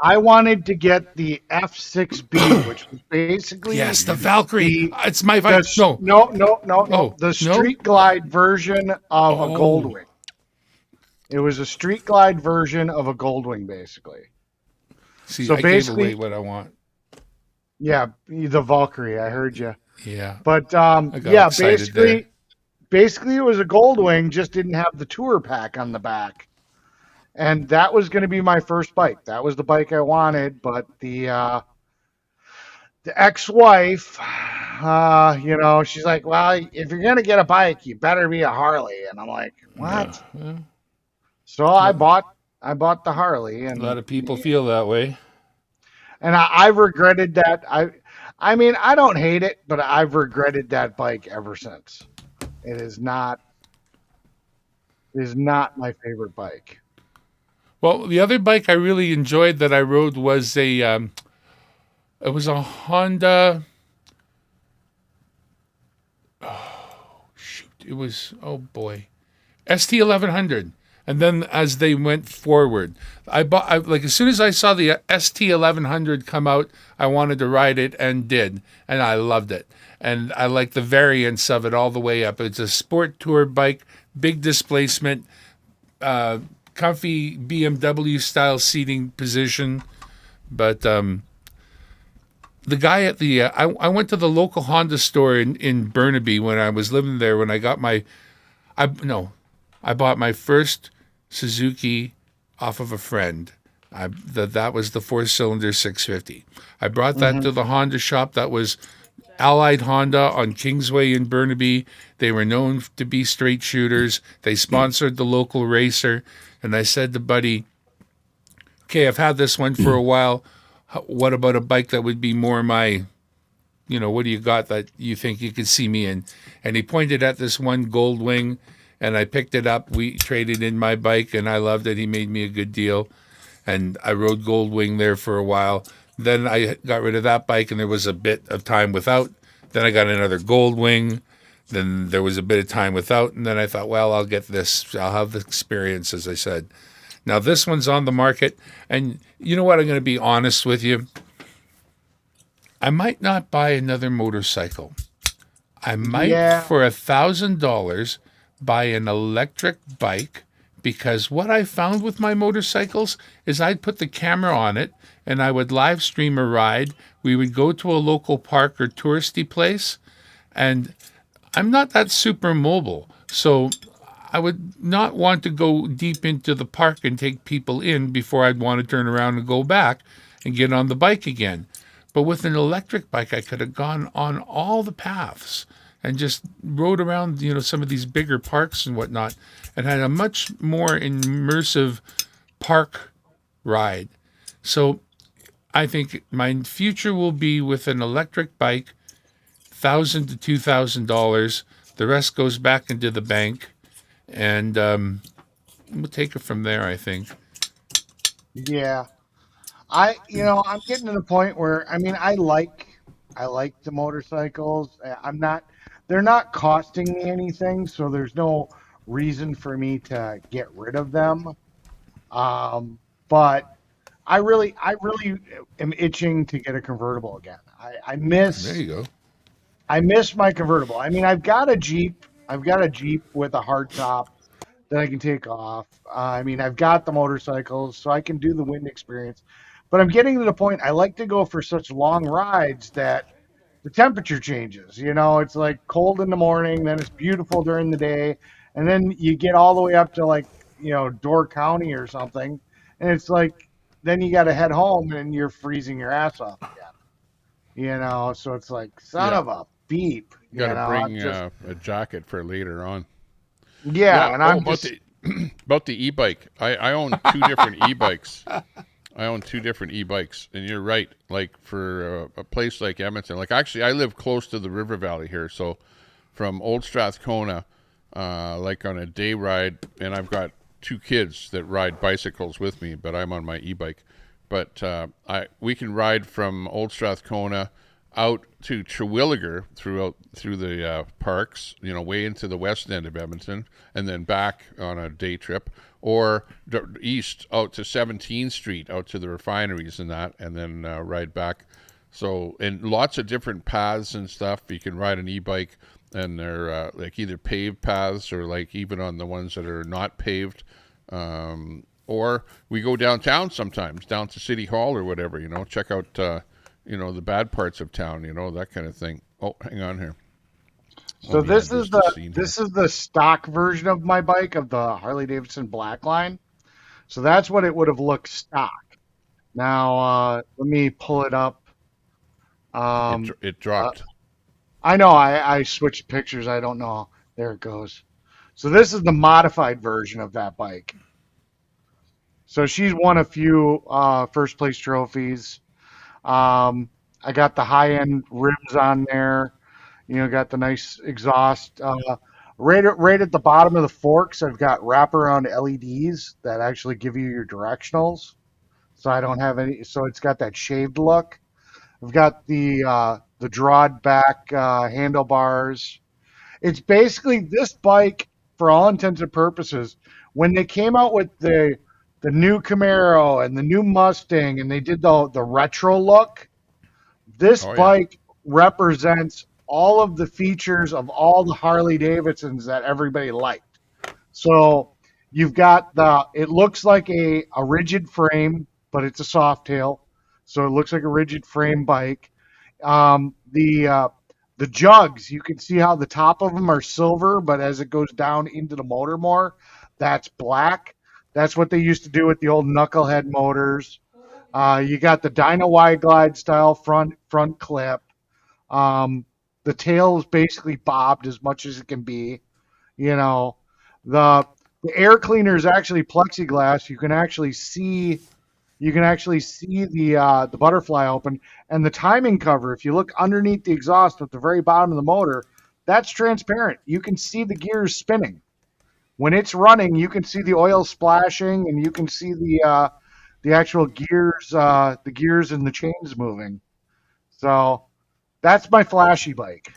I wanted to get the F6B, which was basically the Valkyrie. It's my No. The Street Glide version of a Goldwing. It was a Street Glide version of a Goldwing, basically. See, so I basically, gave away what I want. Yeah, the Valkyrie. I heard you. Yeah. But basically, it was a Goldwing, just didn't have the tour pack on the back. And that was going to be my first bike. That was the bike I wanted, but the ex-wife, she's like, well, if you're going to get a bike, you better be a Harley. And I'm like, what? Yeah. So I bought the Harley. And a lot of people feel that way. And I've regretted that. I mean, I don't hate it, but I've regretted that bike ever since. It is not my favorite bike. Well, the other bike I really enjoyed that I rode was it was a Honda. Oh, shoot. It was, ST1100. And then as they went forward, as soon as I saw the ST1100 come out, I wanted to ride it and did. And I loved it. And I like the variants of it all the way up. It's a sport tour bike, big displacement, comfy BMW style seating position. But the guy at the I went to the local Honda store in Burnaby when I was living there, when I got I bought my first Suzuki off of a friend. That was the 4-cylinder 650. I brought that to the Honda shop. That was Allied Honda on Kingsway in Burnaby. They were known to be straight shooters. They sponsored the local racer. And I said to Buddy, okay, I've had this one for a while. What about a bike that would be more my, what do you got that you think you could see me in? And he pointed at this one Goldwing, and I picked it up. We traded in my bike, and I loved it. He made me a good deal. And I rode Goldwing there for a while. Then I got rid of that bike, and there was a bit of time without. Then I got another Goldwing. Then there was a bit of time without. And then I thought, well, I'll get this. I'll have the experience, as I said. Now, this one's on the market. And you know what? I'm going to be honest with you. I might not buy another motorcycle. I might, for $1,000, buy an electric bike, because what I found with my motorcycles is I'd put the camera on it and I would live stream a ride. We would go to a local park or touristy place, and I'm not that super mobile. So I would not want to go deep into the park and take people in before I'd want to turn around and go back and get on the bike again. But with an electric bike, I could have gone on all the paths and just rode around, some of these bigger parks and whatnot, and had a much more immersive park ride. So I think my future will be with an electric bike, $1,000 to $2,000. The rest goes back into the bank, and we'll take it from there, I think. Yeah. I'm getting to the point where, I like the motorcycles. They're not costing me anything, so there's no reason for me to get rid of them. But I really am itching to get a convertible again. There you go. I miss my convertible. I've got a Jeep. I've got a Jeep with a hardtop that I can take off. I've got the motorcycles, so I can do the wind experience. But I'm getting to the point, I like to go for such long rides that the temperature changes. It's like cold in the morning, then it's beautiful during the day, and then you get all the way up to Door County or something, and it's like, then you got to head home and you're freezing your ass off again. So it's like, son of a beep. You got to bring a jacket for later on. Yeah, and I'm about the e-bike. I own 2 different e-bikes. I own 2 different e-bikes, and you're right. Like for a place like Edmonton, like actually I live close to the river valley here, so from Old Strathcona, like on a day ride, and I've got 2 kids that ride bicycles with me, but I'm on my e-bike. But we can ride from Old Strathcona out to Terwilliger through the parks, way into the west end of Edmonton, and then back on a day trip, or east out to 17th Street, out to the refineries and that, and then ride back. So, and lots of different paths and stuff. You can ride an e-bike, and they're like either paved paths or like even on the ones that are not paved. Or we go downtown sometimes, down to City Hall or whatever, check out, the bad parts of town, that kind of thing. Oh, hang on here. So this is the stock version of my bike, of the Harley Davidson Blackline. So that's what it would have looked stock. Now, let me pull it up. It dropped. I know, I switched pictures. I don't know. There it goes. So this is the modified version of that bike. So she's won a few first place trophies. I got the high end rims on there. Got the nice exhaust. Right at the bottom of the forks, I've got wraparound LEDs that actually give you your directionals. So I don't have any. So it's got that shaved look. I've got the drawed back handlebars. It's basically this bike, for all intents and purposes. When they came out with the new Camaro and the new Mustang, and they did the retro look, this bike represents all of the features of all the Harley Davidsons that everybody liked. So you've got it looks like a rigid frame, but it's a soft tail. So it looks like a rigid frame bike. The jugs, you can see how the top of them are silver, but as it goes down into the motor more, that's black. That's what they used to do with the old knucklehead motors. You got the Dyna Wide Glide style front clip. The tail is basically bobbed as much as it can be. The air cleaner is actually plexiglass. You can actually see the butterfly open, and the timing cover. If you look underneath the exhaust at the very bottom of the motor, that's transparent. You can see the gears spinning. When it's running, you can see the oil splashing, and you can see the actual gears, and the chains moving. So that's my flashy bike.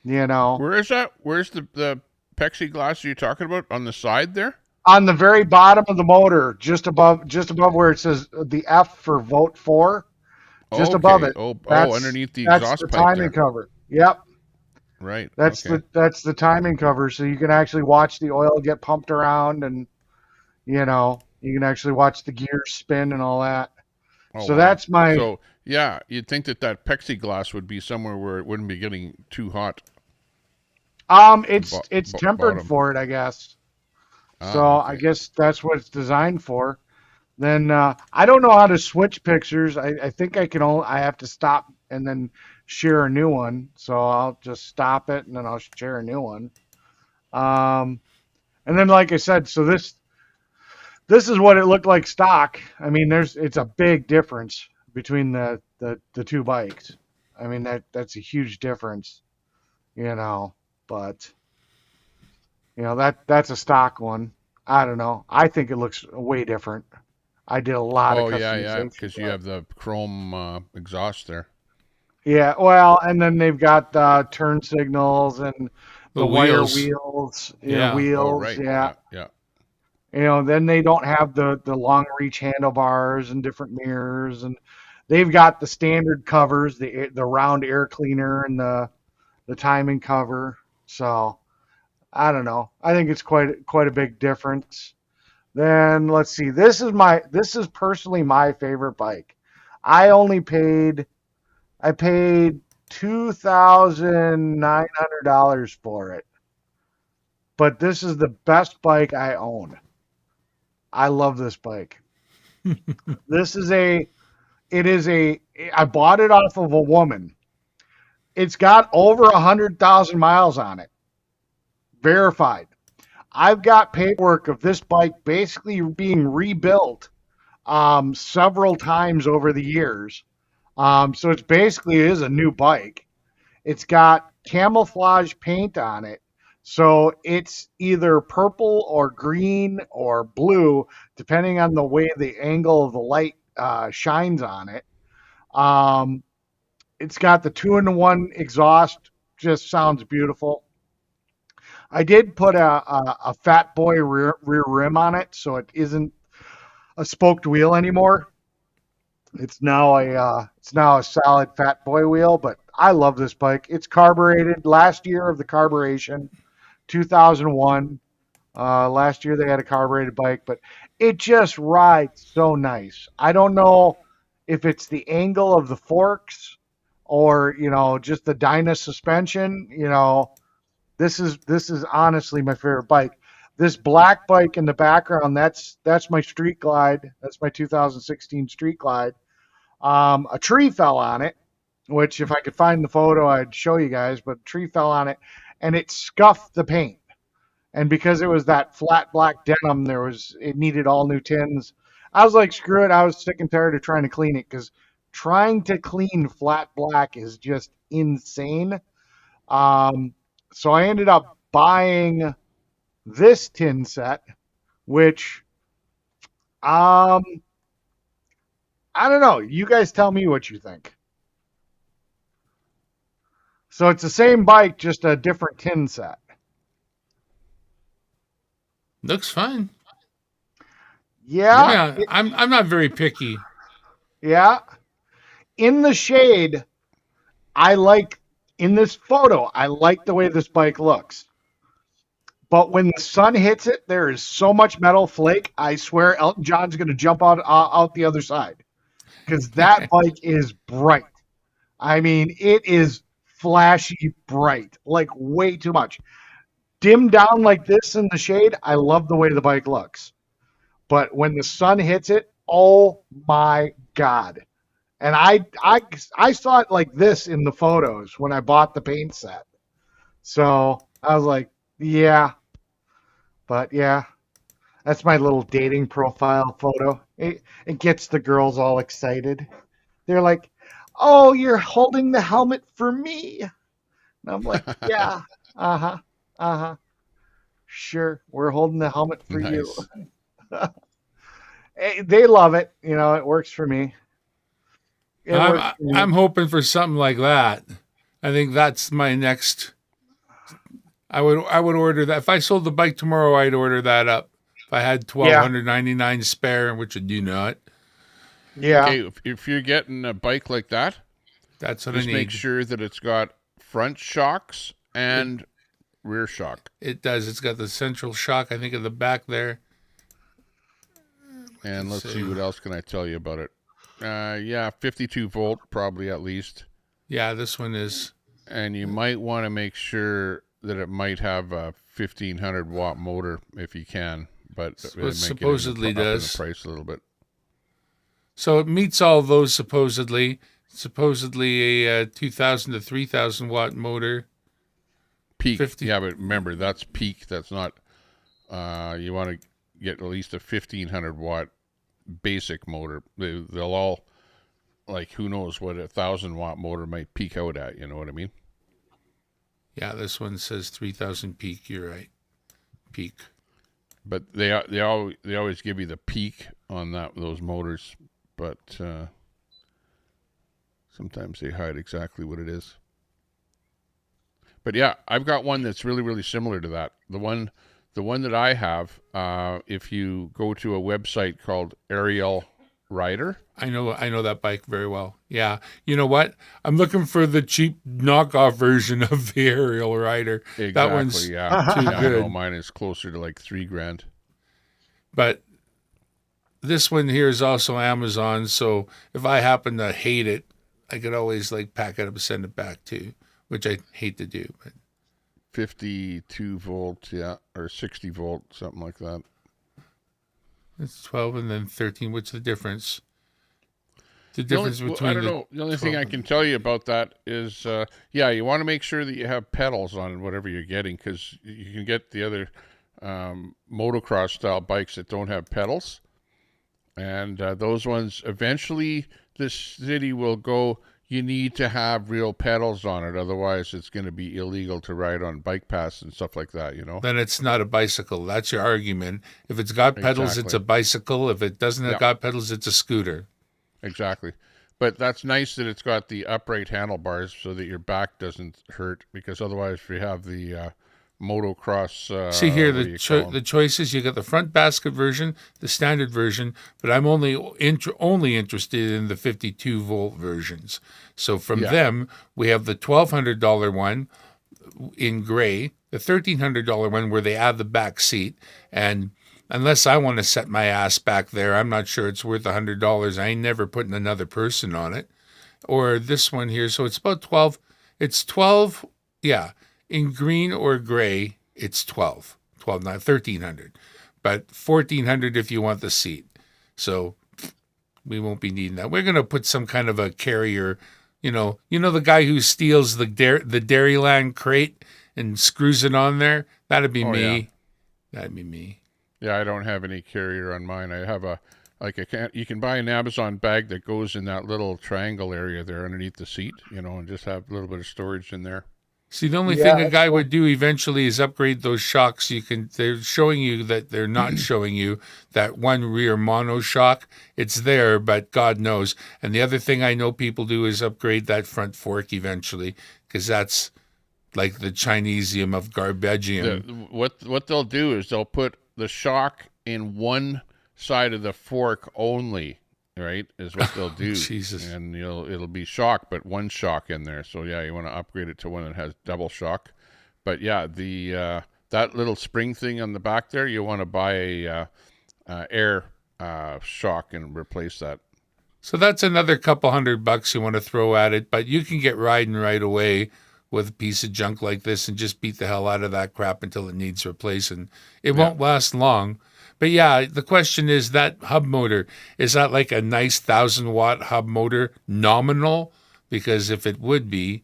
Where is that? Where's the plexiglass you're talking about? On the side there? On the very bottom of the motor, just above where it says the F for vote for, just above it. Underneath the exhaust pipe. That's the timing cover. Yep. Right. That's the timing cover, so you can actually watch the oil get pumped around, and you can actually watch the gears spin and all that. That's my. So yeah, you'd think that plexiglass would be somewhere where it wouldn't be getting too hot. It's tempered for it, I guess. So I guess that's what it's designed for. Then I don't know how to switch pictures. I think I have to stop and then share a new one. So I'll just stop it and then I'll share a new one. And then, like I said, so this is what it looked like stock. I mean, it's a big difference between the two bikes. I mean, that's a huge difference, but that's a stock one. I don't know. I think it looks way different. I did a lot of customization. Because you have the chrome exhaust there. Yeah, well, and then they've got the turn signals and the wire wheels. Wheels. Oh, right. Yeah. Then they don't have the long reach handlebars and different mirrors, and they've got the standard covers, the round air cleaner and the timing cover. So I don't know. I think it's quite a big difference. Then let's see. This is personally my favorite bike. I paid $2,900 for it. But this is the best bike I own. I love this bike. I bought it off of a woman. It's got over 100,000 miles on it. Verified. I've got paperwork of this bike basically being rebuilt several times over the years. So it's basically is a new bike. It's got camouflage paint on it. So it's either purple or green or blue, depending on the way the angle of the light shines on it. It's got the 2-in-1 exhaust, just sounds beautiful. I did put a Fat Boy rear rim on it, so it isn't a spoked wheel anymore. It's now a solid Fat Boy wheel, but I love this bike. It's carbureted. Last year of the carburation, 2001. Last year they had a carbureted bike, but it just rides so nice. I don't know if it's the angle of the forks or, just the Dyna suspension. This is honestly my favorite bike. This black bike in the background, that's my Street Glide. That's my 2016 Street Glide. A tree fell on it, which if I could find the photo, I'd show you guys, but a tree fell on it and it scuffed the paint. And because it was that flat black denim, it needed all new tins. I was like, screw it. I was sick and tired of trying to clean it because trying to clean flat black is just insane. So I ended up buying this tin set, which, I don't know. You guys tell me what you think. So it's the same bike, just a different tin set. Looks fine. Yeah. I'm not very picky. Yeah. In the shade, in this photo, I like the way this bike looks. But when the sun hits it, there is so much metal flake. I swear Elton John's going to jump out the other side. Because that bike is bright. I mean, it is flashy bright. Like way too much. Dimmed down like this in the shade, I love the way the bike looks. But when the sun hits it, oh my God. And I saw it like this in the photos when I bought the paint set. So I was like, yeah. But yeah, that's my little dating profile photo. It gets the girls all excited. They're like, oh, you're holding the helmet for me. And I'm like, yeah, uh-huh. Sure, we're holding the helmet for you. They love it. It works for me. I'm hoping for something like that. I think that's my next. I would order that. If I sold the bike tomorrow, I'd order that up. If I had $1,299 spare, which I do not. Yeah. Okay, if you're getting a bike like that, that's what I need. Just make sure that it's got front shocks and rear shock. It does. It's got the central shock, I think, at the back there. And let's see, what else can I tell you about it? 52 volt, probably at least. Yeah, this one is. And you might want to make sure that it might have a 1,500 watt motor if you can. But it supposedly does. The price a little bit. So it meets all those supposedly. Supposedly a 2,000 to 3,000 watt motor. Peak. 50. Yeah, but remember, that's peak. That's not. You want to get at least a 1,500 watt basic motor. They'll all, like, who knows what a 1,000 watt motor might peak out at. You know what I mean? Yeah, this one says 3,000 peak. You're right. Peak. But they always give you the peak on those motors, but sometimes they hide exactly what it is. But yeah, I've got one that's really, really similar to that. The one that I have, if you go to a website called Aerial Rider. I know that bike very well. Yeah. You know what? I'm looking for the cheap knockoff version of the Aerial Rider. Exactly, that one's too good. I know mine is closer to like $3,000. But this one here is also Amazon, so if I happen to hate it, I could always pack it up and send it back too, which I hate to do. But 52 volt, yeah, or 60 volt, something like that. It's 12 and then 13. What's the difference? The difference between I don't know. The only thing I can tell you about that is, you want to make sure that you have pedals on whatever you're getting, because you can get the other motocross style bikes that don't have pedals, And those ones, eventually the city will go, you need to have real pedals on it. Otherwise, it's going to be illegal to ride on bike paths and stuff like that, Then it's not a bicycle. That's your argument. If it's got pedals, it's a bicycle. If it doesn't have got pedals, it's a scooter. Exactly. But that's nice that it's got the upright handlebars so that your back doesn't hurt, because otherwise if you have the motocross... See here, the choices, you got the front basket version, the standard version, but I'm only interested in the 52-volt versions. So from them, we have the $1,200 one in gray, the $1,300 one where they add the back seat, and unless I want to set my ass back there, I'm not sure it's worth $100. I ain't never putting another person on it. Or this one here, so it's about 12. It's 12, yeah. In green or gray, it's 12, not 1,300, but 1,400 if you want the seat. So we won't be needing that. We're going to put some kind of a carrier, the guy who steals the Dairyland crate and screws it on there. That'd be me. Yeah. That'd be me. Yeah, I don't have any carrier on mine. I have you can buy an Amazon bag that goes in that little triangle area there underneath the seat, and just have a little bit of storage in there. See, the only thing a guy would do eventually is upgrade those shocks. They're showing you that they're not showing you that one rear mono shock. It's there, but God knows. And the other thing I know people do is upgrade that front fork eventually, because that's like the Chinesium of garbagium. What they'll do is they'll put the shock in one side of the fork only, right, is what they'll do. Jesus. And it'll be shock, but one shock in there. So yeah, you want to upgrade it to one that has double shock. But yeah, the that little spring thing on the back there, you want to buy a air shock and replace that. So that's another couple $100 you want to throw at it, but you can get riding right away with a piece of junk like this and just beat the hell out of that crap until it needs replacing. It won't last long. But yeah, the question is, that hub motor, is that like a nice 1,000-watt hub motor nominal? Because if it would be,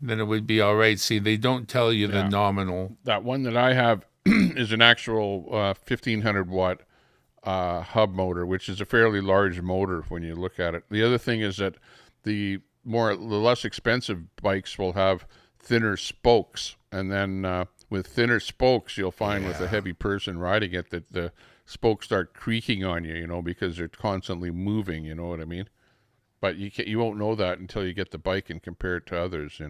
then it would be all right. See, they don't tell you the nominal. That one that I have is an actual 1,500-watt hub motor, which is a fairly large motor when you look at it. The other thing is that the less expensive bikes will have thinner spokes, and then with thinner spokes, you'll find with a heavy person riding it that the spokes start creaking on you, because they're constantly moving, you know what I mean? But you won't know that until you get the bike and compare it to others,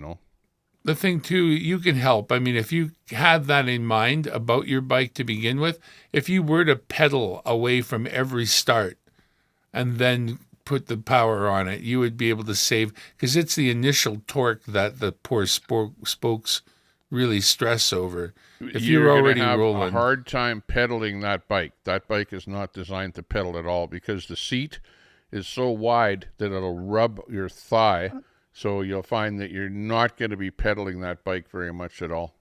The thing too, you can help. I mean, if you had that in mind about your bike to begin with, if you were to pedal away from every start and then put the power on it, you would be able to save, because it's the initial torque that the poor spokes really stress over. If you're already have rolling, a hard time pedaling that bike. That bike is not designed to pedal at all, because the seat is so wide that it'll rub your thigh. So you'll find that you're not going to be pedaling that bike very much at all.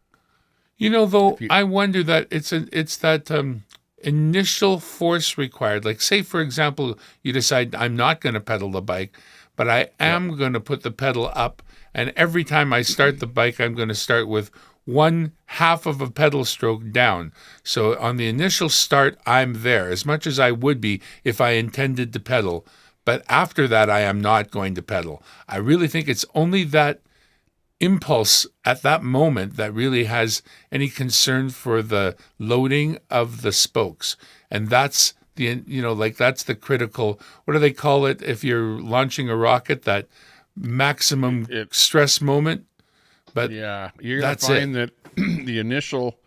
Though, I wonder that it's that initial force required. Like, say, for example, you decide, I'm not going to pedal the bike, but I am going to put the pedal up. And every time I start the bike, I'm going to start with 1/2 of a pedal stroke down. So on the initial start, I'm there, as much as I would be if I intended to pedal. But after that, I am not going to pedal. I really think it's only that impulse at that moment that really has any concern for the loading of the spokes. And that's that's the critical, what do they call it if you're launching a rocket, that maximum stress moment? But yeah, you're going to find that the initial,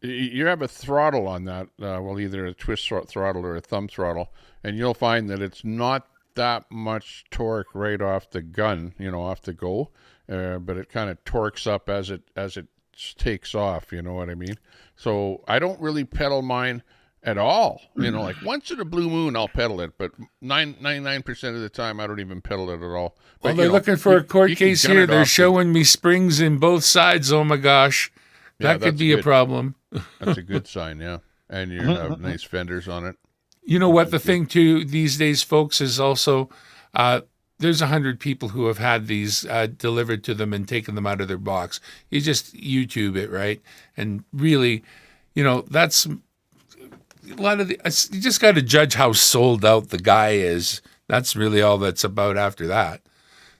you have a throttle on that, either a twist throttle or a thumb throttle, and you'll find that it's not that much torque right off the gun, off the go, but it kind of torques up as it takes off, you know what I mean? So I don't really pedal mine at all. Like once in a blue moon, I'll pedal it, but 99% of the time, I don't even pedal it at all. But, well, they're looking for a court case here. They're showing me springs in both sides. Oh my gosh. That could be a problem. That's a good sign, yeah. And you have nice fenders on it. You know what? The thing too these days, folks, is also there's 100 people who have had these delivered to them and taken them out of their box. You just YouTube it, right? And really, that's a lot of you just got to judge how sold out the guy is. That's really all that's about after that,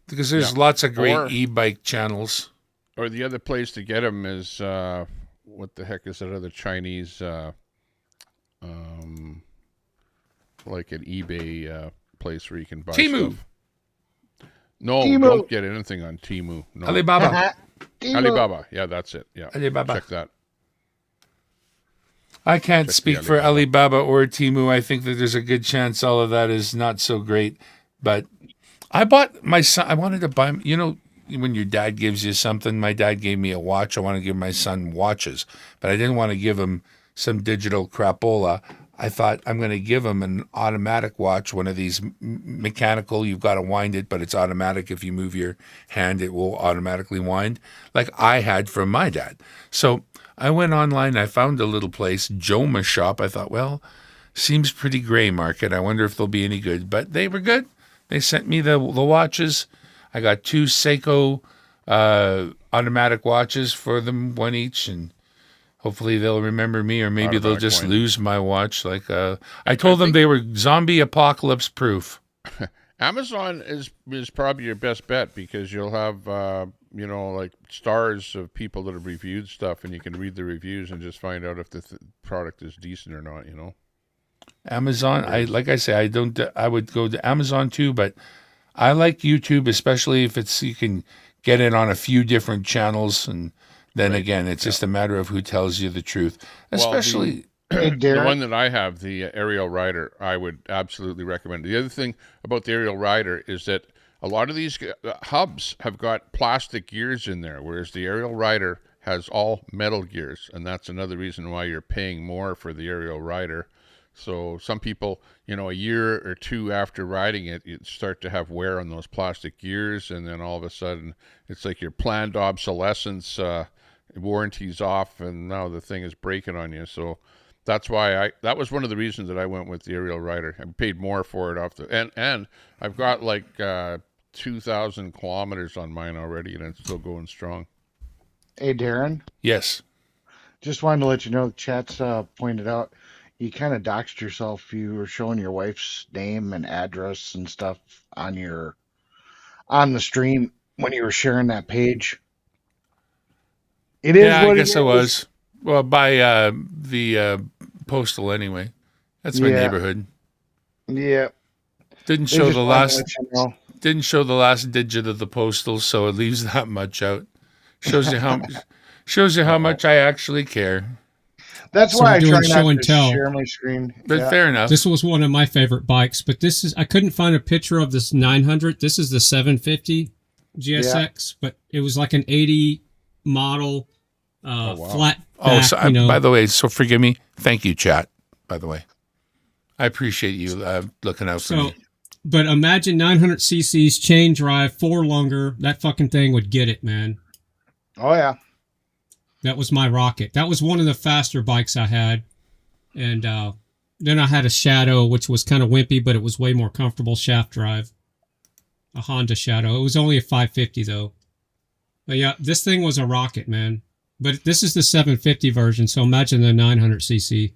because there's lots of great e-bike channels. Or the other place to get them is what the heck is that other Chinese like an eBay place where you can buy Temu. stuff. No, Temu. don't get anything on Temu. No. Alibaba. Alibaba. Yeah, that's it. Yeah. Alibaba. Check that. I can't speak for Alibaba or Temu. I think that there's a good chance all of that is not so great. But I bought my son, I wanted to buy, when your dad gives you something, my dad gave me a watch. I want to give my son watches, but I didn't want to give him some digital crapola. I thought I'm going to give him an automatic watch, one of these mechanical, you've got to wind it, but it's automatic. If you move your hand, it will automatically wind, like I had from my dad. So I went online, I found a little place, Joma Shop. I thought, well, seems pretty gray market. I wonder if they'll be any good. But they were good. They sent me the watches. I got 2 Seiko automatic watches for them, one each, and hopefully they'll remember me, or maybe they'll just lose my watch. Like I told them they were zombie apocalypse proof. Amazon is probably your best bet, because you'll have like stars of people that have reviewed stuff, and you can read the reviews and just find out if the product is decent or not. Amazon, I would go to Amazon too, but I like YouTube, especially if you can get it on a few different channels, and then again, it's just a matter of who tells you the truth. Especially the one that I have, the Aerial Rider, I would absolutely recommend. The other thing about the Aerial Rider is that a lot of these hubs have got plastic gears in there, whereas the Aerial Rider has all metal gears, and that's another reason why you're paying more for the Aerial Rider. So some people, a year or 2 after riding it, you start to have wear on those plastic gears, and then all of a sudden it's like your planned obsolescence, warranty's off, and now the thing is breaking on you. So that's why that was one of the reasons that I went with the Aerial Rider. I paid more for it and I've got like 2,000 kilometers on mine already, and it's still going strong. Hey, Darren. Yes. Just wanted to let you know, the chat's pointed out, you kind of doxed yourself. You were showing your wife's name and address and stuff on the stream when you were sharing that page. It is. Yeah, I guess I was. Well, by the postal anyway. That's my neighborhood. Yeah. Didn't show the last digit of the postal, so it leaves that much out. Shows you how much I actually care. That's why I try not to share my screen. But fair enough. This was one of my favorite bikes, but I couldn't find a picture of this 900. This is the 750 GSX, but it was like an 80 model flat back, by the way, so forgive me. Thank you, chat, by the way. I appreciate you looking out for me. But imagine 900 cc's, chain drive, 4 longer. That fucking thing would get it, man. Oh, yeah. That was my rocket. That was one of the faster bikes I had. And then I had a Shadow, which was kind of wimpy, but it was way more comfortable shaft drive. A Honda Shadow. It was only a 550, though. But yeah, this thing was a rocket, man. But this is the 750 version, so imagine the 900cc.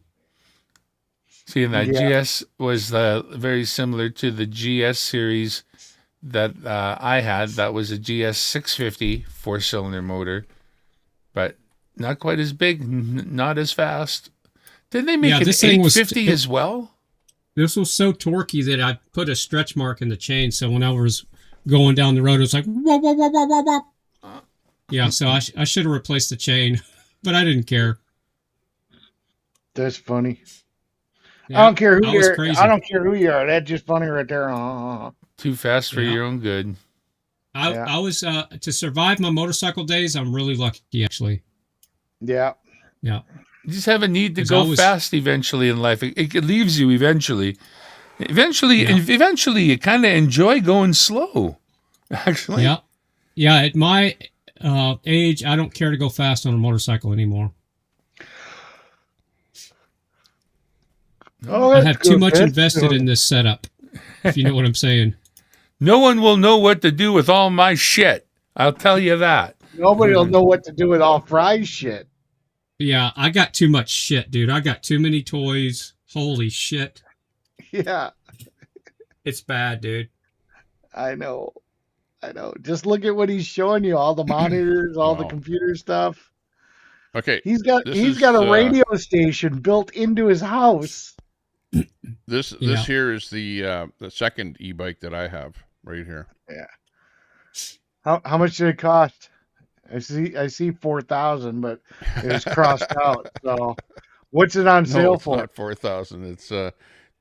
See, and that GS was very similar to the GS series that I had. That was a GS 650 4-cylinder motor, but not quite as big, not as fast. Didn't they make an 850 as well? This was so torquey that I put a stretch mark in the chain, so when I was going down the road, it was like, whoa, whoa, whoa, whoa, whoa, whoa. Yeah, so I should have replaced the chain, but I didn't care. That's funny. Yeah, I don't care who you are. Crazy. I don't care who you are. That's just funny right there. Too fast for your own good. I was to survive my motorcycle days. I'm really lucky, actually. Yeah. Yeah. You just have a need to go fast eventually in life. It leaves you eventually. Eventually, you kind of enjoy going slow, actually. Yeah. Yeah. At my age, I don't care to go fast on a motorcycle anymore. Oh, I have too much invested in this setup, if you know what I'm saying. No one will know what to do with all my shit. I'll tell you that. Nobody will know what to do with all Fry's shit. Yeah, I got too much shit, dude. I got too many toys. Holy shit. Yeah. It's bad, dude. I know. Just look at what he's showing you, all the monitors, all the Wow. computer stuff. Okay. He's got a radio station built into his house. This here is the second e-bike that I have right here. Yeah. How much did it cost? I see 4,000, but it was crossed out. So what's it on sale for? Not 4,000. It's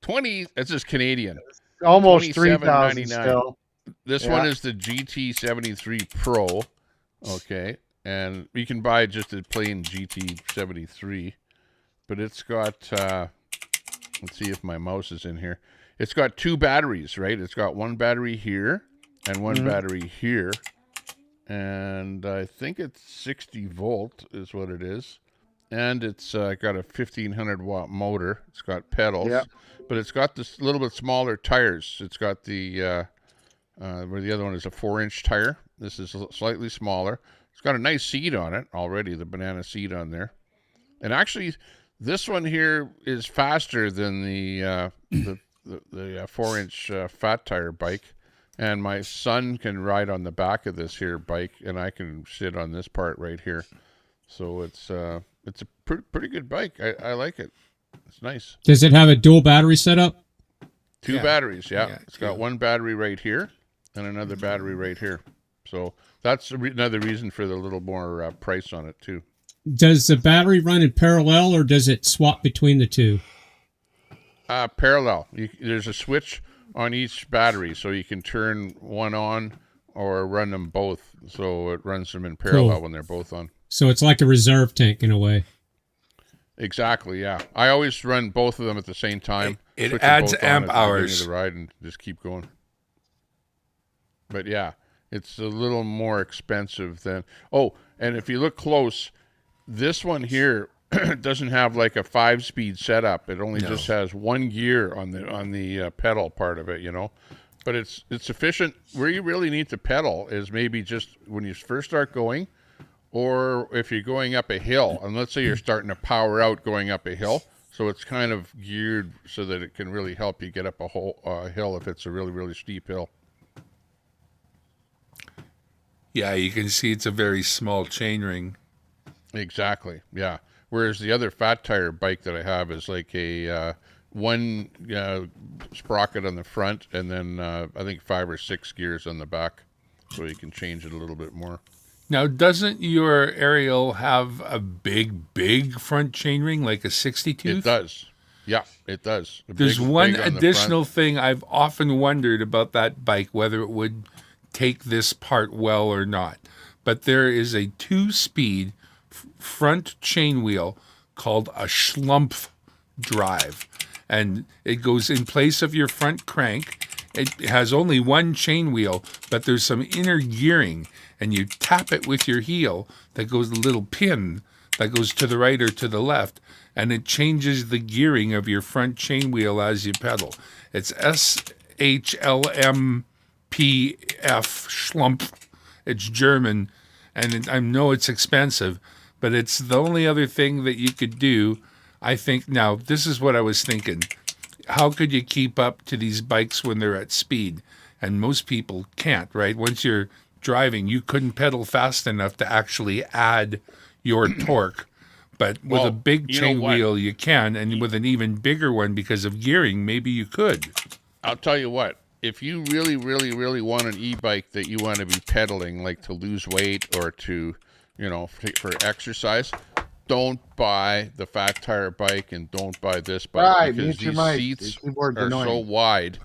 20. It's just Canadian. Almost 3,000 still. This one is the GT73 Pro. Okay, and you can buy just a plain GT73, but it's got. Let's see if my mouse is in here. It's got 2 batteries, right? It's got one battery here and one battery here. And I think it's 60 volt is what it is. And it's got a 1,500 watt motor. It's got pedals. Yep. But it's got this little bit smaller tires. It's got the, where the other one is a 4-inch tire. This is slightly smaller. It's got a nice seat on it already, the banana seat on there. And actually, this one here is faster than the 4-inch fat tire bike, and my son can ride on the back of this here bike, and I can sit on this part right here. So it's a pretty good bike. I like it. It's nice. Does it have a dual battery setup? 2 batteries, yeah. It's got one battery right here and another battery right here. So that's another reason for the little more price on it too. Does the battery run in parallel or does it swap between the two? Parallel. There's a switch on each battery, so you can turn one on or run them both. So it runs them in parallel when they're both on. So it's like a reserve tank in a way. Exactly, yeah. I always run both of them at the same time. It adds amp hours of the ride and just keep going. But yeah, it's a little more expensive than. Oh, and if you look close. This one here doesn't have like a 5-speed setup. It only just has 1 gear on the pedal part of it, you know. But it's efficient. Where you really need to pedal is maybe just when you first start going, or if you're going up a hill. And let's say you're starting to power out going up a hill, so it's kind of geared so that it can really help you get up a whole hill if it's a really, really steep hill. Yeah, you can see it's a very small chainring. Exactly, yeah. Whereas the other fat tire bike that I have is like a one sprocket on the front and then I think 5 or 6 gears on the back, so you can change it a little bit more. Now, doesn't your Ariel have a big front chainring, like a 60-tooth? It does. Yeah, it does. There's one additional thing I've often wondered about that bike, whether it would take this part well or not. But there is a 2-speed front chain wheel called a schlumpf drive, and it goes in place of your front crank. It has only one chain wheel, but there's some inner gearing, and you tap it with your heel. That goes a little pin that goes to the right or to the left, and it changes the gearing of your front chain wheel as you pedal. It's SHLMPF, schlumpf. It's German, and I know it's expensive, but it's the only other thing that you could do, I think. Now, this is what I was thinking. How could you keep up to these bikes when they're at speed? And most people can't, right? Once you're driving, you couldn't pedal fast enough to actually add your torque. But with a big chain wheel, you can. And with an even bigger one, because of gearing, maybe you could. I'll tell you what. If you really, really, really want an e-bike that you want to be pedaling, like to lose weight or to, you know, for exercise, don't buy the fat tire bike and don't buy this bike, right, because these seats are so wide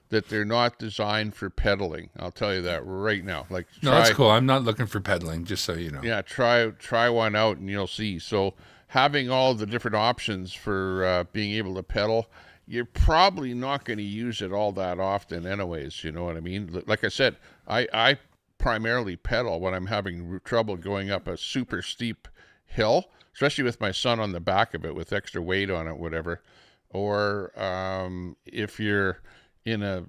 that they're not designed for pedaling. I'll tell you that right now. Like, no, that's cool. I'm not looking for pedaling, just so you know. Yeah, try one out and you'll see. So having all the different options for being able to pedal, you're probably not going to use it all that often anyways, you know what I mean? Like I said, I primarily pedal when I'm having trouble going up a super steep hill, especially with my son on the back of it with extra weight on it, whatever. Or if you're in a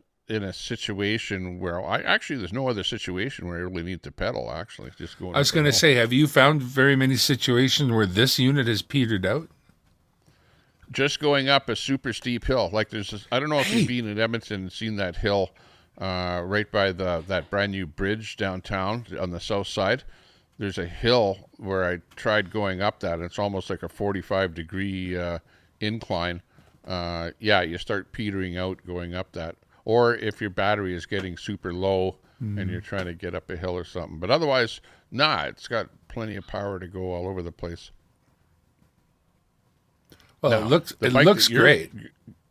situation where there's no other situation where I really need to pedal, actually. Just going. I was going to say, have you found very many situations where this unit has petered out? just going up a super steep hill. Like there's this, I don't know if you've been in Edmonton and seen that hill right by that brand new bridge downtown on the south side. There's a hill where I tried going up that, and it's almost like a 45-degree incline. You start petering out going up that. Or if your battery is getting super low and you're trying to get up a hill or something. But otherwise, it's got plenty of power to go all over the place. Well, now, it looks great.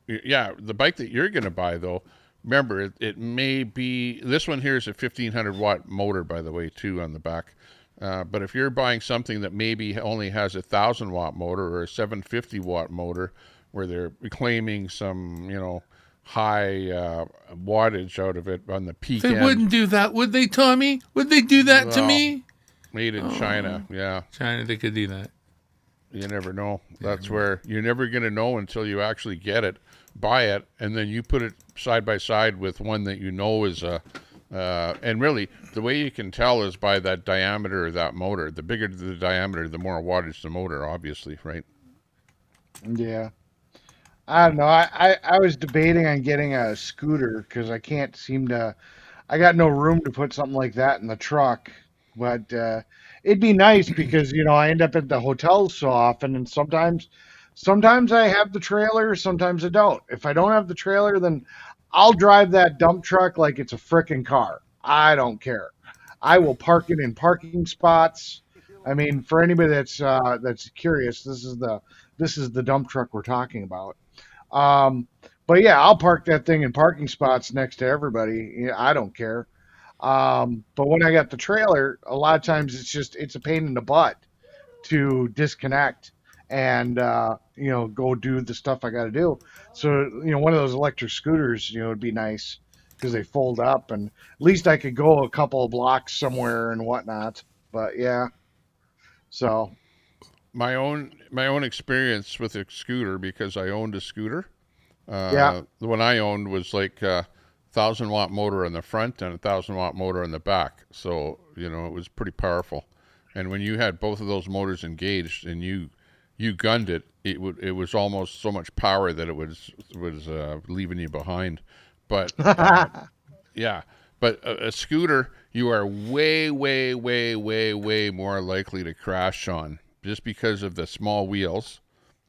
Yeah, the bike that you're going to buy, though, remember, it may be... This one here is a 1,500-watt motor, by the way, too, on the back. But if you're buying something that maybe only has a 1,000-watt motor or a 750-watt motor, where they're claiming some, high wattage out of it on the peak They end. wouldn't do that, would they, Tommy? Would they do that to me? Made in China, yeah. China, they could do that. You never know. That's where you're never going to know until you actually get it, buy it, and then you put it side by side with one that you know is a... and really, the way you can tell is by that diameter of that motor. The bigger the diameter, the more wattage the motor, obviously, right? Yeah. I don't know. I was debating on getting a scooter because I can't seem to... I got no room to put something like that in the truck. But it'd be nice because, I end up at the hotels so often, and sometimes I have the trailer, sometimes I don't. If I don't have the trailer, then I'll drive that dump truck like it's a frickin' car. I don't care. I will park it in parking spots. I mean, for anybody that's curious, this is the dump truck we're talking about. But yeah, I'll park that thing in parking spots next to everybody. I don't care. But when I got the trailer, a lot of times it's a pain in the butt to disconnect and, go do the stuff I got to do. So, one of those electric scooters, would be nice because they fold up and at least I could go a couple of blocks somewhere and whatnot. But yeah, so. My own experience with a scooter, because I owned a scooter. The one I owned was like 1,000-watt motor on the front and a 1,000-watt motor on the back. So, it was pretty powerful. And when you had both of those motors engaged and you gunned it, it was almost so much power that it was leaving you behind. But yeah, but a scooter, you are way, way, way, way, way more likely to crash on just because of the small wheels,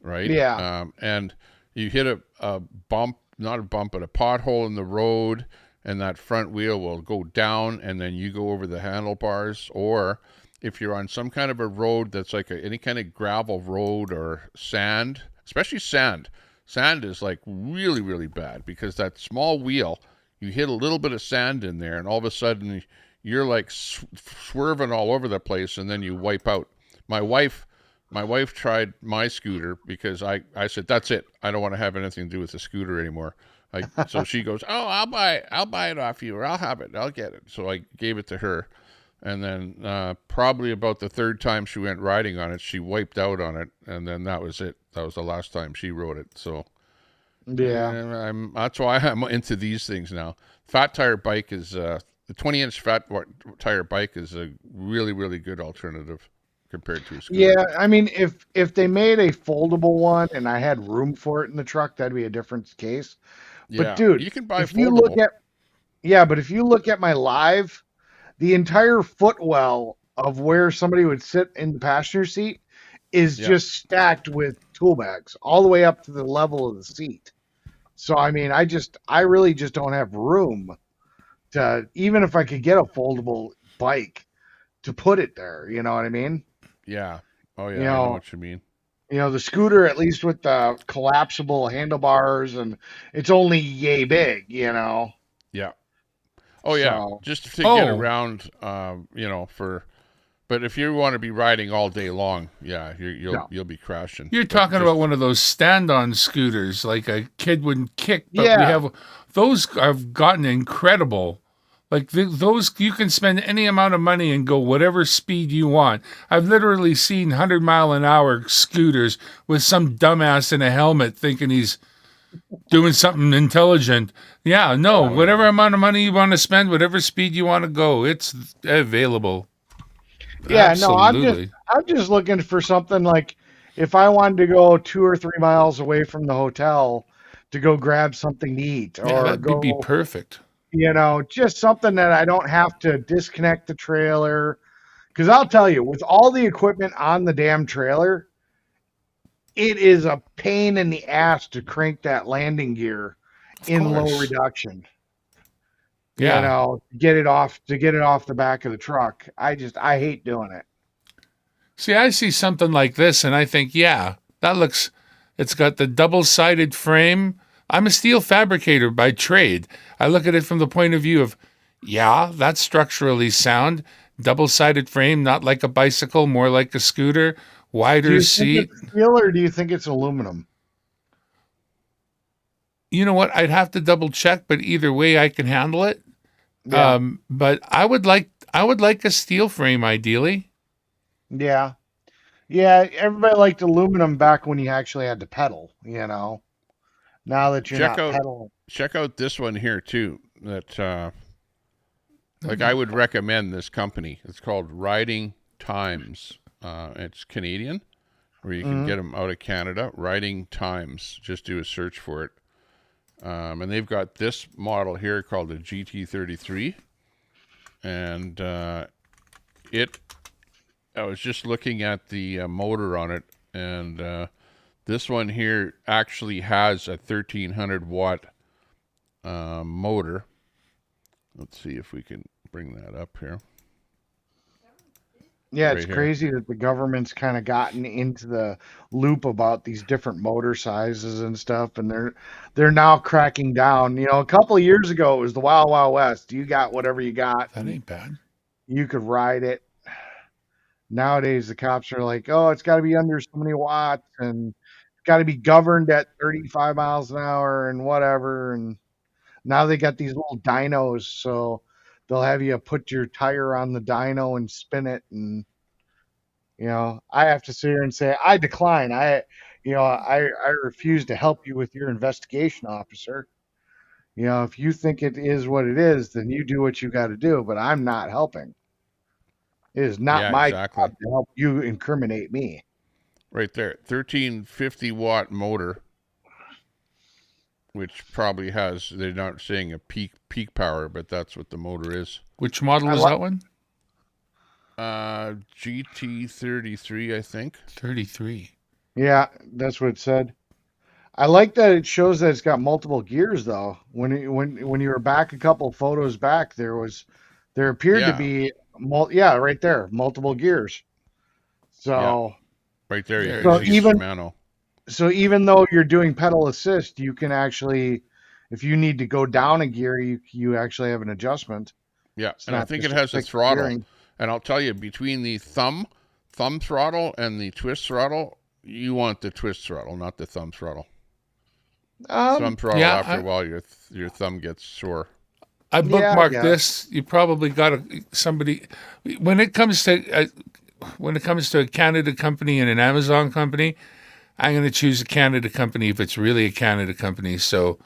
right? Yeah. And you hit a bump, not a bump, but a pothole in the road, and that front wheel will go down, and then you go over the handlebars. Or if you're on some kind of a road that's like any kind of gravel road or sand, especially sand is like really, really bad because that small wheel, you hit a little bit of sand in there, and all of a sudden you're like swerving all over the place, and then you wipe out. My wife tried my scooter because I said, that's it. I don't want to have anything to do with the scooter anymore. So she goes, oh, I'll buy it off you, or I'll have it. I'll get it. So I gave it to her. And then probably about the third time she went riding on it, she wiped out on it. And then that was it. That was the last time she rode it. So yeah, that's why I'm into these things now. Fat tire bike is, the 20-inch fat tire bike is a really, really good alternative compared to a scooter. Yeah, I mean, if they made a foldable one and I had room for it in the truck, that'd be a different case. Yeah, but dude, you can buy if foldable. If you look at my live, the entire footwell of where somebody would sit in the passenger seat is just stacked with tool bags all the way up to the level of the seat. So I mean, I really just don't have room to, even if I could get a foldable bike, to put it there. You know what I mean? Yeah. Oh, yeah. I know what you mean. The scooter, at least with the collapsible handlebars, and it's only yay big, Yeah. Oh, yeah. So, just to get around, but if you want to be riding all day long, you'll be crashing. You're talking about one of those stand-on scooters, like a kid wouldn't kick, but we have those have gotten incredible. Like those, you can spend any amount of money and go whatever speed you want. I've literally seen 100-mile-an-hour scooters with some dumbass in a helmet thinking he's doing something intelligent. Yeah, no, whatever amount of money you want to spend, whatever speed you want to go, it's available. Yeah, Absolutely. no, I'm just looking for something like, if I wanted to go 2 or 3 miles away from the hotel to go grab something to eat Yeah, or that'd be go, perfect. just something that I don't have to disconnect the trailer. Because I'll tell you, with all the equipment on the damn trailer, it is a pain in the ass to crank that landing gear in low reduction. Yeah. Get it off the back of the truck. I hate doing it. See, I see something like this and I think, yeah, it's got the double-sided frame. I'm a steel fabricator by trade. I look at it from the point of view of, yeah, that's structurally sound. Double-sided frame, not like a bicycle, more like a scooter, Do wider you think seat. it's steel or do you think it's aluminum? You know what? I'd have to double check, but either way I can handle it. Yeah. But I would like a steel frame ideally. Yeah. Yeah, everybody liked aluminum back when you actually had to pedal, Now that you're not pedaling. Check out this one here too. That like I would recommend this company. It's called Riding Times. It's Canadian, or you can get them out of Canada. Riding Times. Just do a search for it. And they've got this model here called the GT33, and I was just looking at the motor on it, and this one here actually has a 1300 watt motor. Let's see if we can bring that up here. Yeah, it's crazy that the government's kind of gotten into the loop about these different motor sizes and stuff, and they're now cracking down. A couple of years ago it was the Wild Wild West. You got whatever you got. That ain't bad. You could ride it. Nowadays the cops are like, oh, it's got to be under so many watts and it's got to be governed at 35 miles an hour and whatever. And now they got these little dynos, so they'll have you put your tire on the dyno and spin it. And, I have to sit here and say, I decline. I refuse to help you with your investigation, officer. If you think it is what it is, then you do what you got to do, but I'm not helping. It is not my job to help you incriminate me. Right there, 1350 watt motor, which probably has, they're not saying a peak power, but that's what the motor is. Which model is that one? GT33, I think. 33. Yeah, that's what it said. I like that it shows that it's got multiple gears, though. When you were back a couple photos back, there appeared to be right there, multiple gears. So right there, so even though you're doing pedal assist, you can actually, if you need to go down a gear, you actually have an adjustment. Yeah, and I think it has a throttle. Gearing. And I'll tell you, between the thumb throttle and the twist throttle, you want the twist throttle, not the thumb throttle. Thumb throttle, after a while, your thumb gets sore. I bookmarked this. You probably got somebody. When it comes to a Canada company and an Amazon company, I'm going to choose a Canada company if it's really a Canada company. So,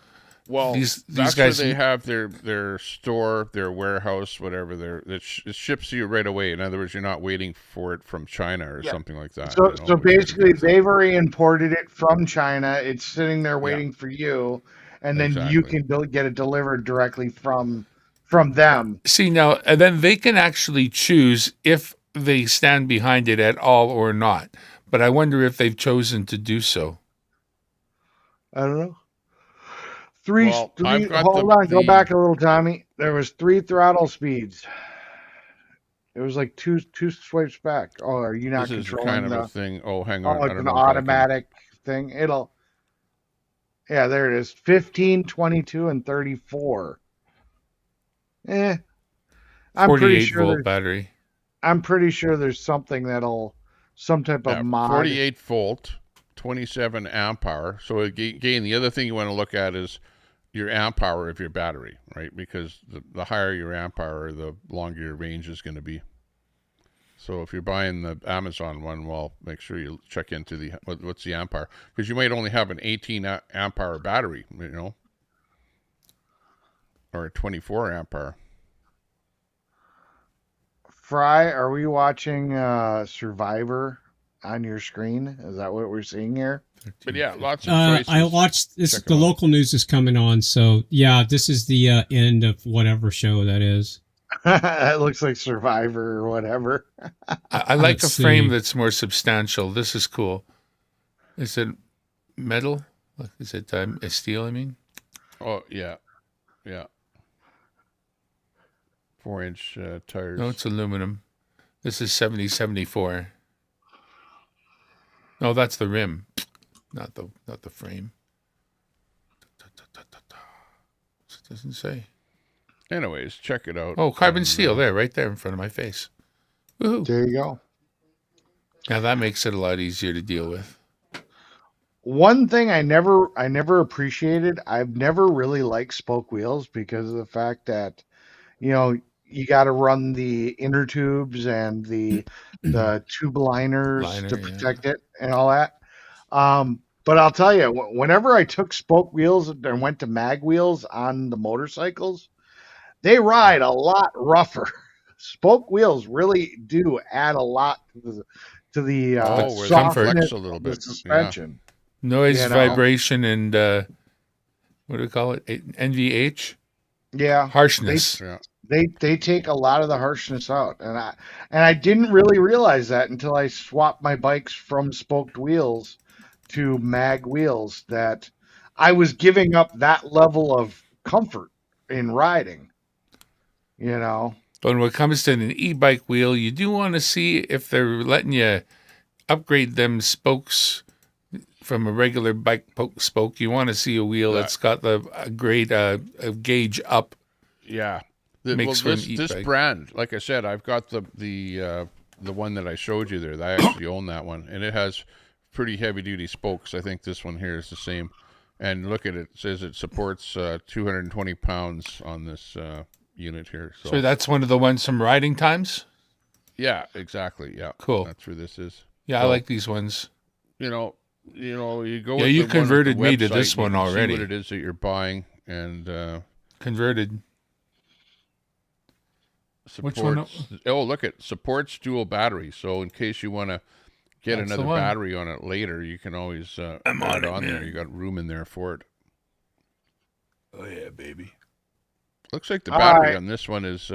these that's guys, where they have their store, their warehouse, whatever. It ships to you right away. In other words, you're not waiting for it from China or something like that. So basically, they've already imported it from China. It's sitting there waiting for you. And then you can get it delivered directly from them. See, now, and then they can actually choose if they stand behind it at all or not. But I wonder if they've chosen to do so. I don't know. Hold on, go back a little, Tommy. There was 3 throttle speeds. It was like two swipes back. Oh, are you not controlling kind of a thing? Oh, hang on. It's an automatic thing. Yeah, there it is. 15, 22, and 34. I'm 48 volt battery. I'm pretty sure there's something some type of mod. 48 volt, 27 amp hour. So again, the other thing you want to look at is your amp hour of your battery, right? Because the higher your amp hour, the longer your range is going to be. So if you're buying the Amazon one, well, make sure you check into what's the amp hour, because you might only have an 18 amp hour battery, or a 24 amp hour. Fry, are we watching Survivor on your screen? Is that what we're seeing here? But yeah, lots of choices. I watched this. The local news is coming on, so yeah, this is the end of whatever show that is. It looks like Survivor or whatever. I like a frame that's more substantial. This is cool. Is it metal? Is it steel? I mean. Oh yeah, yeah. 4-inch tires. No, it's aluminum. This is 70/74. No, that's the rim, not the frame. It doesn't say. Anyways, check it out. Oh, carbon steel there, right there in front of my face. Woohoo. There you go. Now that makes it a lot easier to deal with. One thing I never appreciated, I've never really liked spoke wheels because of the fact that, you got to run the inner tubes and the tube liners to protect it and all that. But I'll tell you, whenever I took spoke wheels and went to mag wheels on the motorcycles, they ride a lot rougher. Spoke wheels really do add a lot to the softness a little bit. Of the suspension. Yeah. Noise, vibration, and what do we call it? NVH? Yeah. Harshness. They take a lot of the harshness out. And I didn't really realize that until I swapped my bikes from spoked wheels to mag wheels, that I was giving up that level of comfort in riding. But when it comes to an e-bike wheel, you do want to see if they're letting you upgrade them spokes from a regular bike spoke. You want to see a wheel that's got the grade gauge up. Yeah. This brand, like I said, I've got the one that I showed you there. I actually own that one, and it has pretty heavy duty spokes. I think this one here is the same. And look at it. It says it supports 220 pounds on this unit here. So that's one of the ones from Riding Times? Yeah, exactly. Yeah. Cool. That's where this is. Yeah, I like these ones. You go. Yeah, you converted me to this one already. See what it is that you're buying, and converted. Supports, which one? Oh, look, it supports dual battery. So in case you want to get another battery on it later, you can always add on there. You got room in there for it. Oh yeah, baby. Looks like the battery on this one is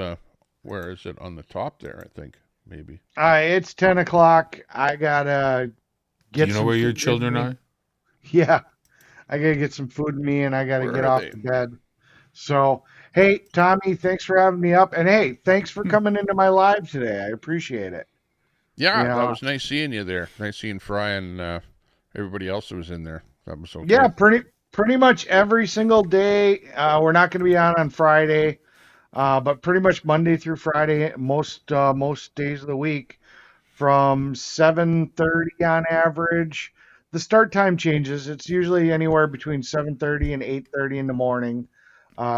where is it on the top there? I think maybe. It's 10 o'clock. I gotta get. Do you know where your children are? Yeah, I gotta get some food in me, and I gotta get off to bed. So, hey, Tommy, thanks for having me up. And hey, thanks for coming into my live today. I appreciate it. Yeah, that was nice seeing you there. Nice seeing Fry and everybody else that was in there. That was okay. Yeah, pretty much every single day. We're not going to be on Friday, but pretty much Monday through Friday, most days of the week, from 7:30 on average. The start time changes. It's usually anywhere between 7:30 and 8:30 in the morning.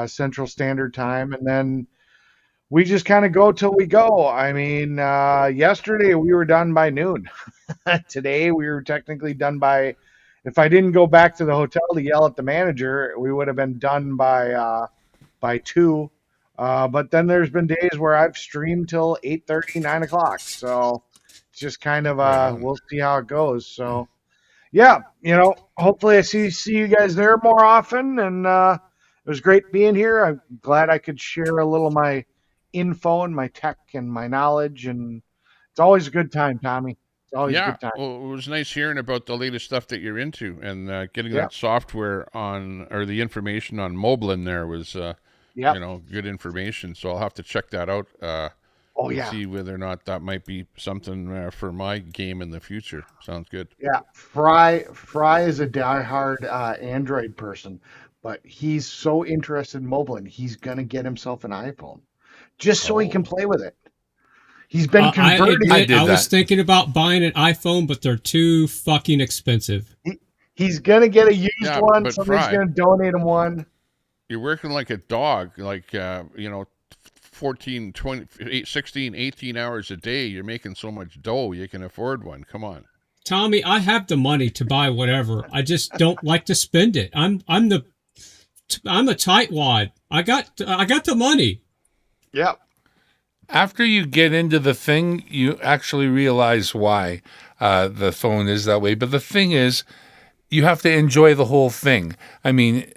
Central Standard Time, and then we just kind of go till we go. I mean, yesterday we were done by noon. Today we were technically done by, if I didn't go back to the hotel to yell at the manager, we would have been done by 2. But then there's been days where I've streamed till 8:30, 9 o'clock. So it's just kind of we'll see how it goes. So yeah, hopefully I see you guys there more often, and it was great being here. I'm glad I could share a little of my info and my tech and my knowledge, and it's always a good time, Tommy. It's always a good time. Well, it was nice hearing about the latest stuff that you're into, and getting that software or the information on Moblin there was, good information. So I'll have to check that out. See whether or not that might be something for my game in the future. Sounds good. Yeah, Fry is a diehard Android person. But he's so interested in mobile, and he's going to get himself an iPhone just so he can play with it. He's been converted. I was thinking about buying an iPhone, but they're too fucking expensive. He's going to get a used one. Somebody's going to donate him one. You're working like a dog, 14, 20, 16, 18 hours a day. You're making so much dough, you can afford one. Come on. Tommy, I have the money to buy whatever. I just don't like to spend it. I'm a tightwad. I got the money. Yep. After you get into the thing, you actually realize why. the phone is that way. But the thing is, you have to enjoy the whole thing. I mean,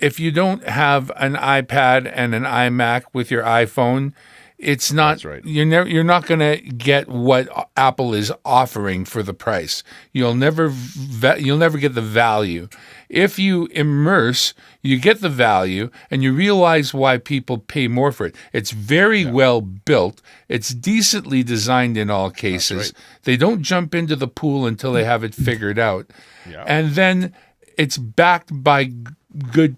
if you don't have an iPad and an iMac with your iPhone, it's not. That's right. You're not going to get what Apple is offering for the price. You'll never get the value. If you immerse, you get the value, and you realize why people pay more for it. It's very well built. It's decently designed in all cases. Right. They don't jump into the pool until they have it figured out. Yeah. And then it's backed by good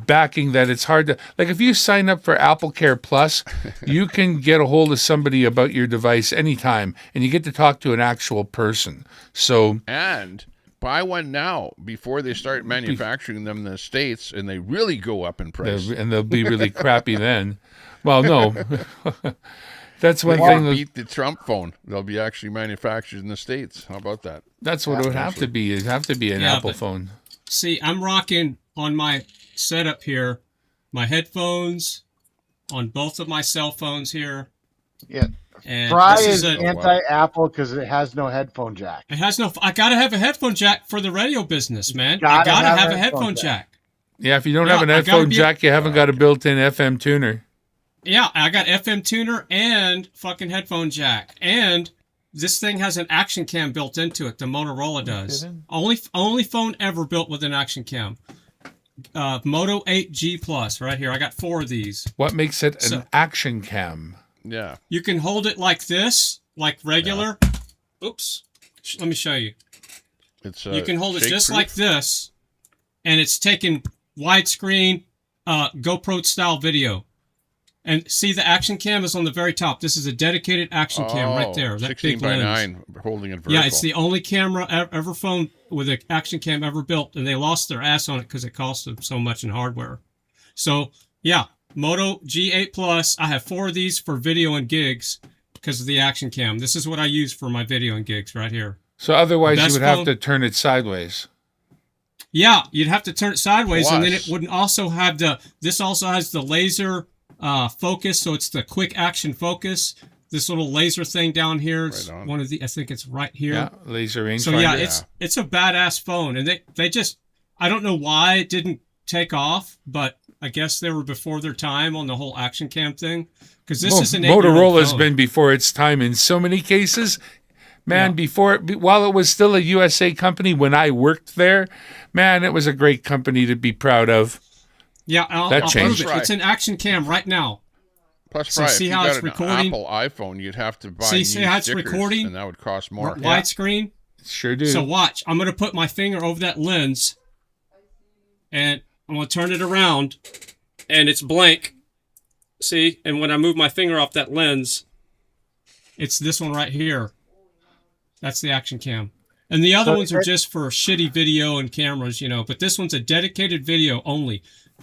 backing that it's hard to, like, if you sign up for Apple Care Plus, you can get a hold of somebody about your device anytime, and you get to talk to an actual person. So, and buy one now before they start manufacturing them in the States, and they really go up in price. And they'll be really crappy then. Well, no. That's one thing. Beat the Trump phone. They'll be actually manufactured in the States. How about that? That's what it would have to be. It'd have to be an Apple phone. See, I'm rocking on my setup here, my headphones on both of my cell phones here. Yeah. And Fry this is anti-Apple because it has no headphone jack. It has no. I gotta have a headphone jack for the radio business, man. I gotta have a headphone jack. Yeah, if you don't have an headphone jack, you haven't got a built-in FM tuner. Yeah, I got FM tuner and fucking headphone jack, and this thing has an action cam built into it. The Motorola does. Only phone ever built with an action cam. Moto 8G Plus right here. I got 4 of these. What makes it an action cam? Yeah. You can hold it like this, like regular. Yeah. Oops. Let me show you. You can hold it just like this, and it's taking widescreen GoPro style video. And see, the action cam is on the very top. This is a dedicated action cam right there. That 16 big by lens. 9, holding it vertical. Yeah, it's the only camera ever phone with an action cam ever built, and they lost their ass on it because it cost them so much in hardware. So, yeah, Moto G8 Plus. I have 4 of these for video and gigs because of the action cam. This is what I use for my video and gigs right here. So otherwise you would have to turn it sideways. Yeah, you'd have to turn it sideways, and then it wouldn't also have this also has the laser focus, so it's the quick action focus. This little laser thing down here is one of the, I think it's right here. Yeah, laser range. So yeah, it's a badass phone, and they just, I don't know why it didn't take off, but I guess they were before their time on the whole action cam thing. Because this is an 8-year-old Motorola's phone. been before its time in so many cases. Man, while it was still a USA company, when I worked there, man, it was a great company to be proud of. Yeah, I'll changed. prove it. It's an action cam right now. Plus, so see how it's recording? Apple iPhone, you'd have to buy see how it's recording, and that would cost more. Widescreen. Sure do. So watch. I'm going to put my finger over that lens, and I'm going to turn it around, and it's blank. See, and when I move my finger off that lens, it's this one right here. That's the action cam. And the other ones are just for shitty video and cameras, you know. But this one's a dedicated video only.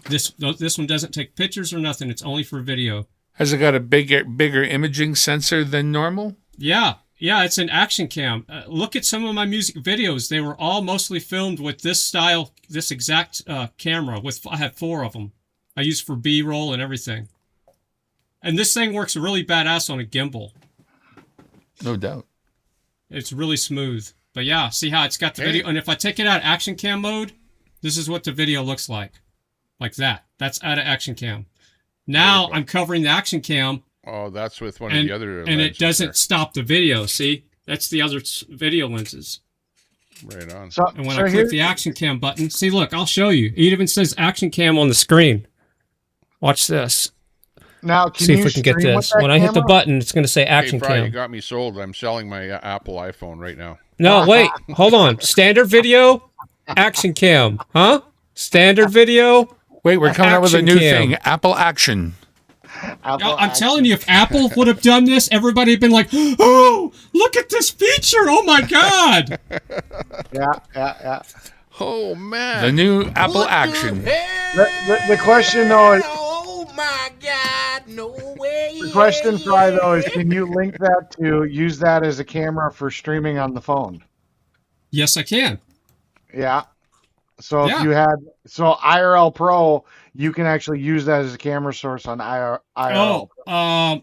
This one doesn't take pictures or nothing. It's only for video. Has it got a bigger imaging sensor than normal? Yeah, it's an action cam. Look at some of my music videos. They were all mostly filmed with this style, this exact camera. I have 4 of them. I use for B-roll and everything. And this thing works really badass on a gimbal. No doubt. It's really smooth. But yeah, see how it's got the video? And if I take it out of action cam mode, this is what the video looks like. Like that. That's out of action cam. Now I'm covering the action cam. Oh, that's with one of the other lenses. And it doesn't stop the video, see? That's the other video lenses. Right on. And when I click the action cam button, see, look, I'll show you. It even says action cam on the screen. Watch this. Now, see if we can get this. When I hit the button, it's going to say action cam. You got me sold. I'm selling my Apple iPhone right now. No, wait. Hold on. Standard video, action cam. Huh? Standard video. Wait, we're coming out with a new thing. Apple Action. I'm telling you, if Apple would have done this, everybody would have been like, oh, look at this feature. Oh, my God. Yeah. Oh, man. The new Apple Action. The question, though, is... Oh, my God. No way. The question, Fry, though, is can you link that to use that as a camera for streaming on the phone? Yes, I can. Yeah. So if you had IRL Pro, you can actually use that as a camera source on IRL.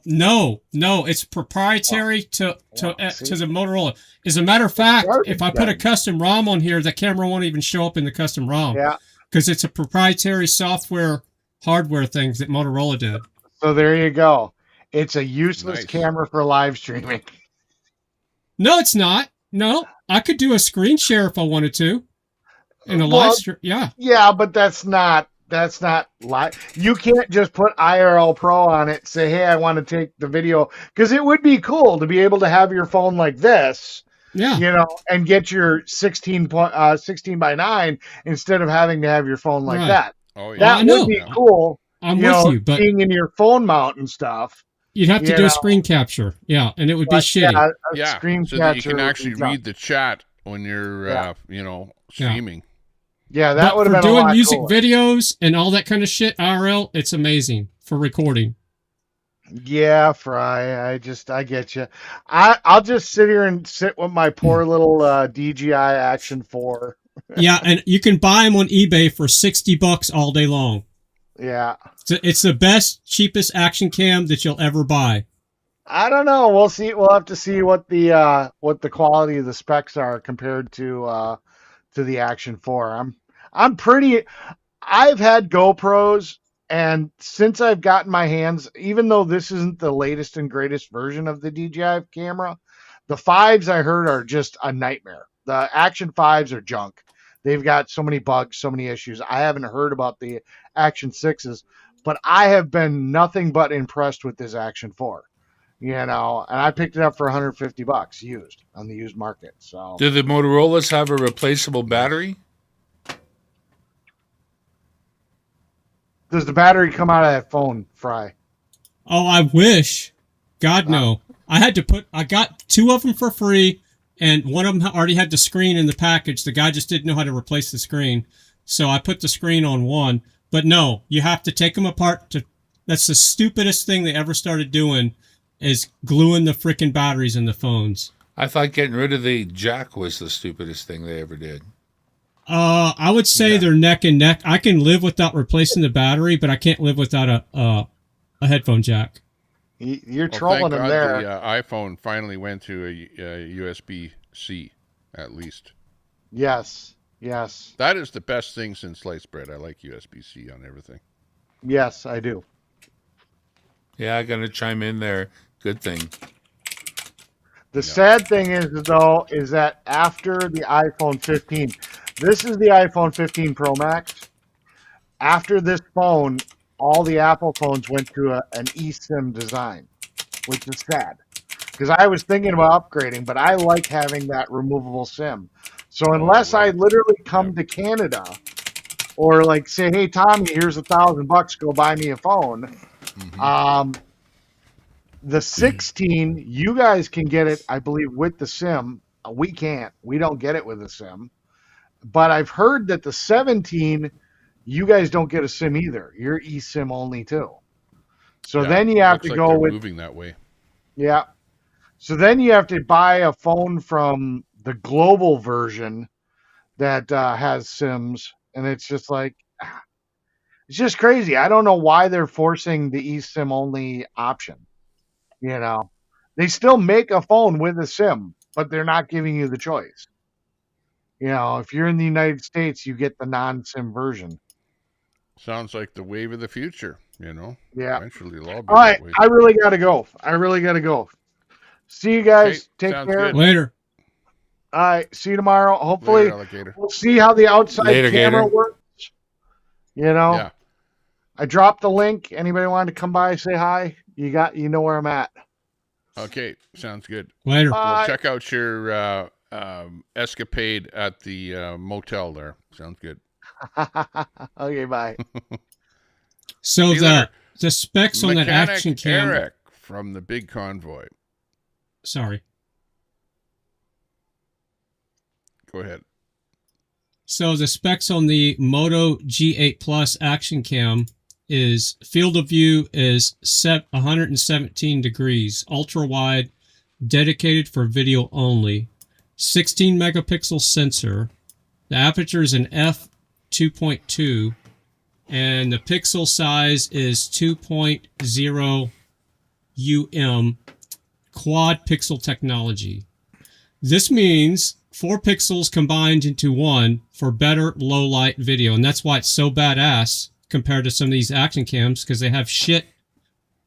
No, it's proprietary to the Motorola. As a matter of fact, if I put a custom ROM on here, the camera won't even show up in the custom ROM. Yeah, because it's a proprietary software hardware thing that Motorola did. So there you go. It's a useless camera for live streaming. No, it's not. No, I could do a screen share if I wanted to. In a live stream, yeah. Yeah, but that's not live. You can't just put IRL Pro on it, say, hey, I want to take the video. Because it would be cool to be able to have your phone like this. Yeah. You know, and get your 16 by 9 instead of having to have your phone like that. Oh, yeah. That would be cool. I'm with you, but being in your phone mount and stuff. You'd have to do a screen capture. Yeah, and it would be shitty. Screen so that you can actually read the chat when you're, streaming. Yeah, that would have been doing a lot music cooler. videos and all that kind of shit. IRL, it's amazing for recording. Yeah, Fry. I get you. I'll just sit here and sit with my poor little DJI Action 4. Yeah, and you can buy them on eBay for $60 all day long. Yeah, it's the best, cheapest action cam that you'll ever buy. I don't know. We'll see. We'll have to see what the quality of the specs are compared to the Action 4. I've had GoPros, and since I've gotten my hands, even though this isn't the latest and greatest version of the DJI camera, the 5s I heard are just a nightmare. The Action 5s are junk. They've got so many bugs, so many issues. I haven't heard about the Action 6s, but I have been nothing but impressed with this Action 4. You know, and I picked it up for $150 used on the used market. So, do the Motorola's have a replaceable battery? Does the battery come out of that phone, Fry? Oh, I wish. God, no. I got 2 of them for free, and one of them already had the screen in the package. The guy just didn't know how to replace the screen. So I put the screen on one. But no, you have to take them apart. That's the stupidest thing they ever started doing, is gluing the frickin' batteries in the phones. I thought getting rid of the jack was the stupidest thing they ever did. I would say they're neck and neck. I can live without replacing the battery, but I can't live without a headphone jack. You're trolling them there. The iPhone finally went to a USB-C, at least. Yes. That is the best thing since sliced bread. I like USB-C on everything. Yes, I do. Yeah, I'm going to chime in there. Good thing. The sad thing is that after the iPhone 15, this is the iPhone 15 Pro Max. After this phone, all the Apple phones went to an eSIM design, which is sad. Because I was thinking about upgrading, but I like having that removable SIM. So unless I literally come to Canada or like say, hey, Tommy, here's $1,000, go buy me a phone. The 16, you guys can get it, I believe, with the SIM. We can't. We don't get it with a SIM. But I've heard that the 17, you guys don't get a SIM either. You're eSIM only too. So then you have to go with moving that way. Yeah. So then you have to buy a phone from the global version that has SIMs, and it's just like it's just crazy. I don't know why they're forcing the eSIM only option. You know, they still make a phone with a SIM, but they're not giving you the choice. You know, if you're in the United States, you get the non-SIM version. Sounds like the wave of the future, you know? Yeah. Eventually it'll all be all right, that way. I really got to go. See you guys. Take care. Good. Later. All right, see you tomorrow. Hopefully, Later, alligator. we'll see how the outside camera Gator. works. You know, Yeah. I dropped the link. Anybody want to come by, say hi? You know where I'm at. Okay, sounds good. Later. Bye. We'll check out your escapade at the motel there. Sounds good. Okay, bye. So See you later. the specs on that Mechanic action cam. Eric from the Big Convoy. Sorry. Go ahead. So the specs on the Moto G8 Plus action cam is field of view is 117 degrees, ultra wide, dedicated for video only, 16 megapixel sensor. The aperture is an 2.2, and the pixel size is 2.0 quad pixel technology. This means 4 pixels combined into one for better low light video, and that's why it's so badass compared to some of these action cams, because they have shit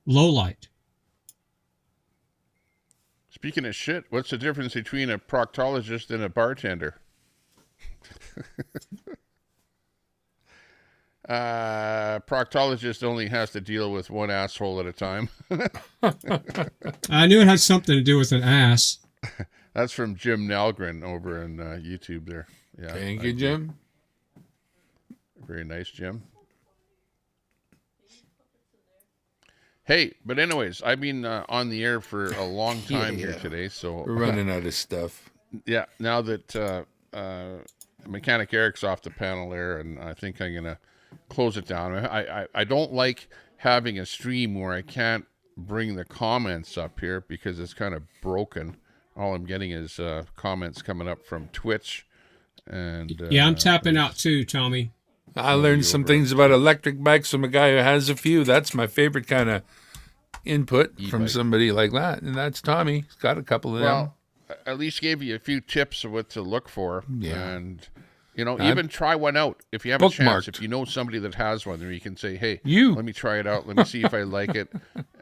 low light. Speaking of shit, what's the difference between a proctologist and a bartender? Proctologist only has to deal with one asshole at a time. I knew it had something to do with an ass. That's from Jim Nalgren over on YouTube there. Yeah, thank you, Jim. Very nice, Jim. Hey, but anyways, I've been on the air for a long time here today, so we're running out of stuff. Yeah, now that Mechanic Eric's off the panel there, and I think I'm gonna close it down. I don't like having a stream where I can't bring the comments up here because it's kind of broken. All I'm getting is comments coming up from Twitch, and yeah, I'm tapping out too, Tommy. I learned some things about electric bikes from a guy who has a few. That's my favorite kind of input from somebody like that, and that's Tommy. He's got a couple of them. At least gave you a few tips of what to look for, and even I'm try one out if you have a chance. If you know somebody that has one, then you can say, "Hey, let me try it out. Let me see if I like it,"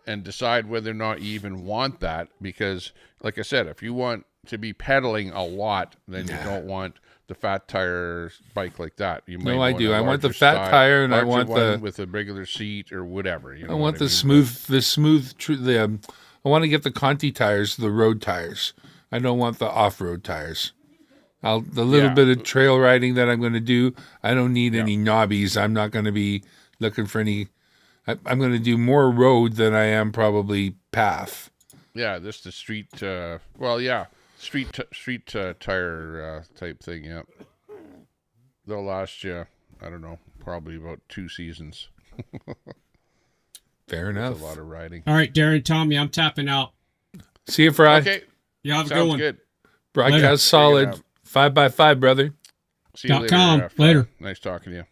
and decide whether or not you even want that. Because, like I said, if you want to be pedaling a lot, then you don't want the fat tire bike like that. You might I do. I want the fat tire, and I want the with a regular seat or whatever. I want the smooth. I want to get the Conti tires, the road tires. I don't want the off-road tires. The little bit of trail riding that I'm going to do, I don't need any knobbies. I'm not going to be looking for any. I'm going to do more road than I am probably path. Yeah, this the street. Street tire type thing. Yeah, they'll last you. I don't know, probably about 2 seasons. Fair enough. That's a lot of riding. All right, Darren, Tommy, I'm tapping out. See you Friday. Okay. Yeah, have a Sounds good one. Good. Broadcast Later. solid. 5x5, brother. See you later. .com. Fry. Later. Nice talking to you.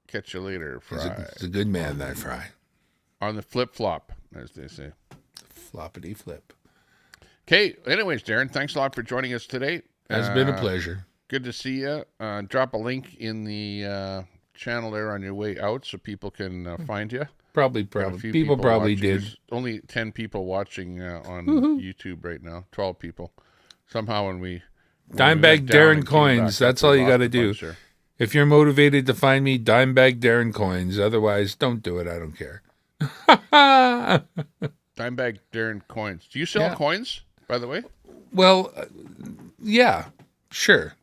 Catch you later, Fry. He's a good man, that Fry. On the flip-flop, as they say. Floppity flip. Okay, anyways, Darren, thanks a lot for joining us today. Has been a pleasure. Good to see you. Drop a link in the channel there on your way out so people can find you. Probably. People probably watching. did. There's only 10 people watching on YouTube right now. 12 people. Somehow when we Dimebag Darren Coins. That's all you got to do. If you're motivated to find me, Dimebag Darren Coins. Otherwise, don't do it. I don't care. Dimebag Darren Coins. Do you sell coins, by the way? Well, yeah, sure.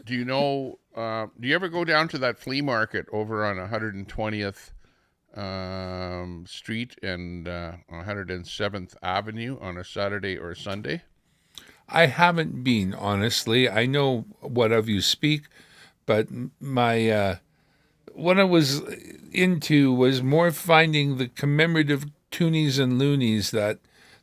Do you know, do you ever go down to that flea market over on 120th Street and 107th Avenue on a Saturday or Sunday? I haven't been, honestly. I know what of you speak, but my what I was into was more finding the commemorative toonies and loonies that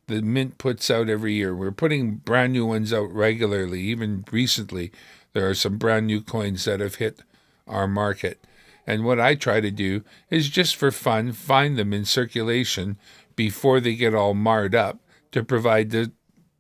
the Mint puts out every year. We're putting brand new ones out regularly. Even recently, there are some brand new coins that have hit our market. And what I try to do is just for fun, find them in circulation before they get all marred up to provide to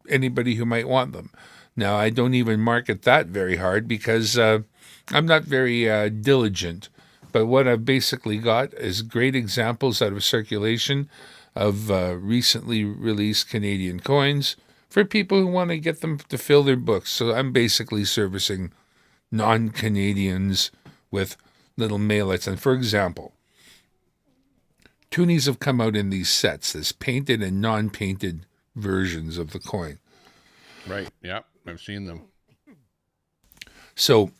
anybody who might want them. Now, I don't even market that very hard because I'm not very diligent. But what I've basically got is great examples out of circulation of recently released Canadian coins for people who want to get them to fill their books. So I'm basically servicing non-Canadians with little mailets. And for example, toonies have come out in these sets, this painted and non-painted versions of the coin. Right, yeah, I've seen them. So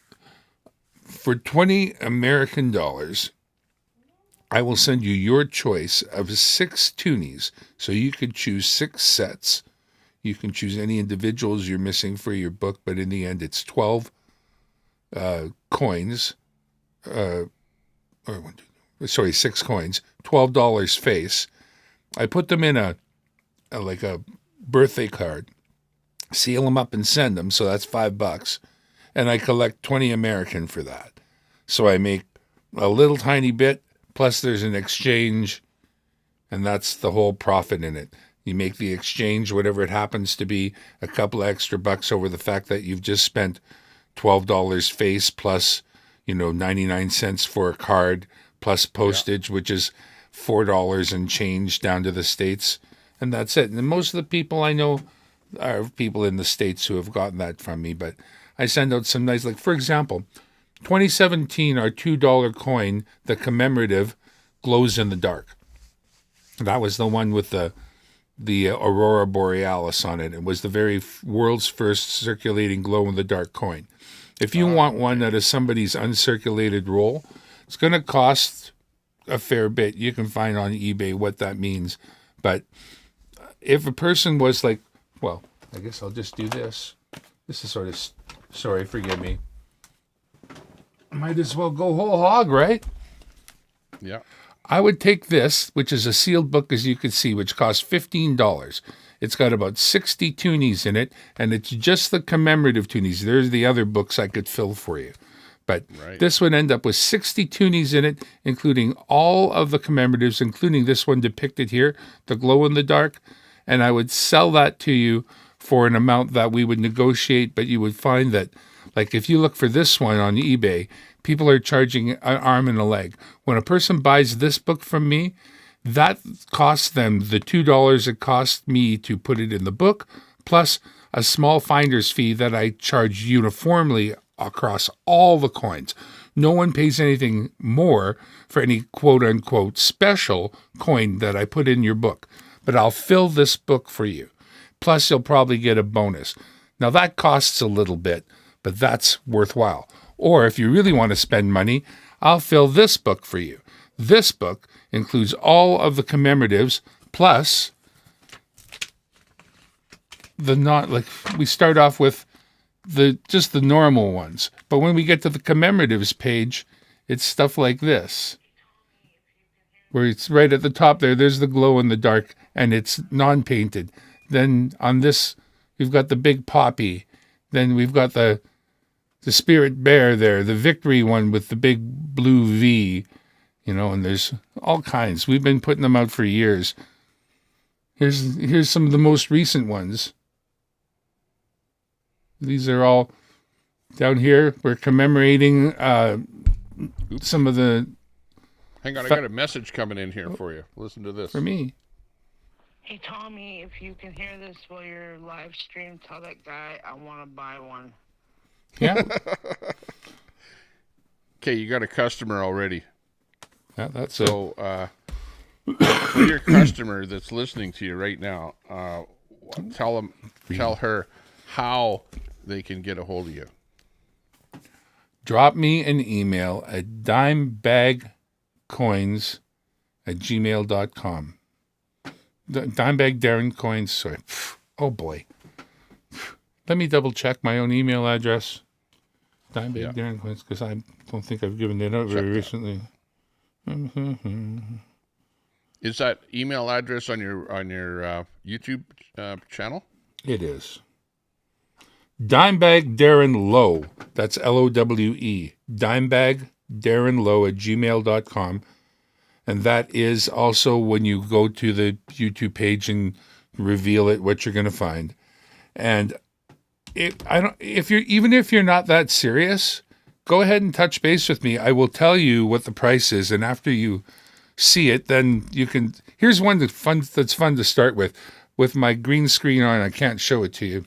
for 20 American dollars, I will send you your choice of 6 toonies. So you could choose 6 sets. You can choose any individuals you're missing for your book, but in the end, it's 12 coins. 6 coins, $12 face. I put them in a birthday card, seal them up and send them. So that's $5. and I collect 20 American for that. So I make a little tiny bit, plus there's an exchange, and that's the whole profit in it. You make the exchange, whatever it happens to be, a couple of extra bucks over the fact that you've just spent $12 face plus, 99 cents for a card plus postage, which is $4 and change down to the States. And that's it. And most of the people I know are people in the States who have gotten that from me. But I send out some nice, like, for example, 2017, our $2 coin, the commemorative, glows in the dark. That was the one with the Aurora Borealis on it. It was the very world's first circulating glow-in-the-dark coin. If you want one that is somebody's uncirculated roll, it's going to cost a fair bit. You can find on eBay what that means. But if a person was like, well, I guess I'll just do this. This is sort of, sorry, forgive me. Might as well go whole hog, right? Yeah. I would take this, which is a sealed book, as you can see, which costs $15. It's got about 60 toonies in it, and it's just the commemorative toonies. There's the other books I could fill for you. But This would end up with 60 toonies in it, including all of the commemoratives, including this one depicted here, the glow-in-the-dark. And I would sell that to you for an amount that we would negotiate, but you would find that, like, if you look for this one on eBay, people are charging an arm and a leg. When a person buys this book from me, that costs them the $2 it cost me to put it in the book, plus a small finder's fee that I charge uniformly across all the coins. No one pays anything more for any quote-unquote special coin that I put in your book. But I'll fill this book for you. Plus, you'll probably get a bonus. Now, that costs a little bit, but that's worthwhile. Or if you really want to spend money, I'll fill this book for you. This book includes all of the commemoratives, plus we start off with just the normal ones. But when we get to the commemoratives page, it's stuff like this, where it's right at the top there's the glow in the dark, and it's non-painted. Then on this, we've got the big poppy. Then we've got the spirit bear there, the victory one with the big blue V, and there's all kinds. We've been putting them out for years. Here's some of the most recent ones. These are all down here. We're commemorating some of the... Hang on, I got a message coming in here for you. Listen to this. For me. Hey, Tommy, if you can hear this while you're live stream, tell that guy I want to buy one. Yeah. Okay, you got a customer already. Yeah, that's so. For your customer that's listening to you right now, tell her how they can get a hold of you. Drop me an email at dimebagcoins@gmail.com. Dimebag Darren Coins. Sorry. Oh boy. Let me double check my own email address. Dimebag Darren Coins, because I don't think I've given it out very recently. Is that email address on your YouTube channel? It is. Dimebag Darren Lowe. That's LOWE. Dimebag Darren Lowe @gmail.com. And that is also when you go to the YouTube page reveal it, what you're going to find. And if you're not that serious, go ahead and touch base with me. I will tell you what the price is, and after you see it, then you can. Here's one that's fun to start with. With my green screen on, I can't show it to you.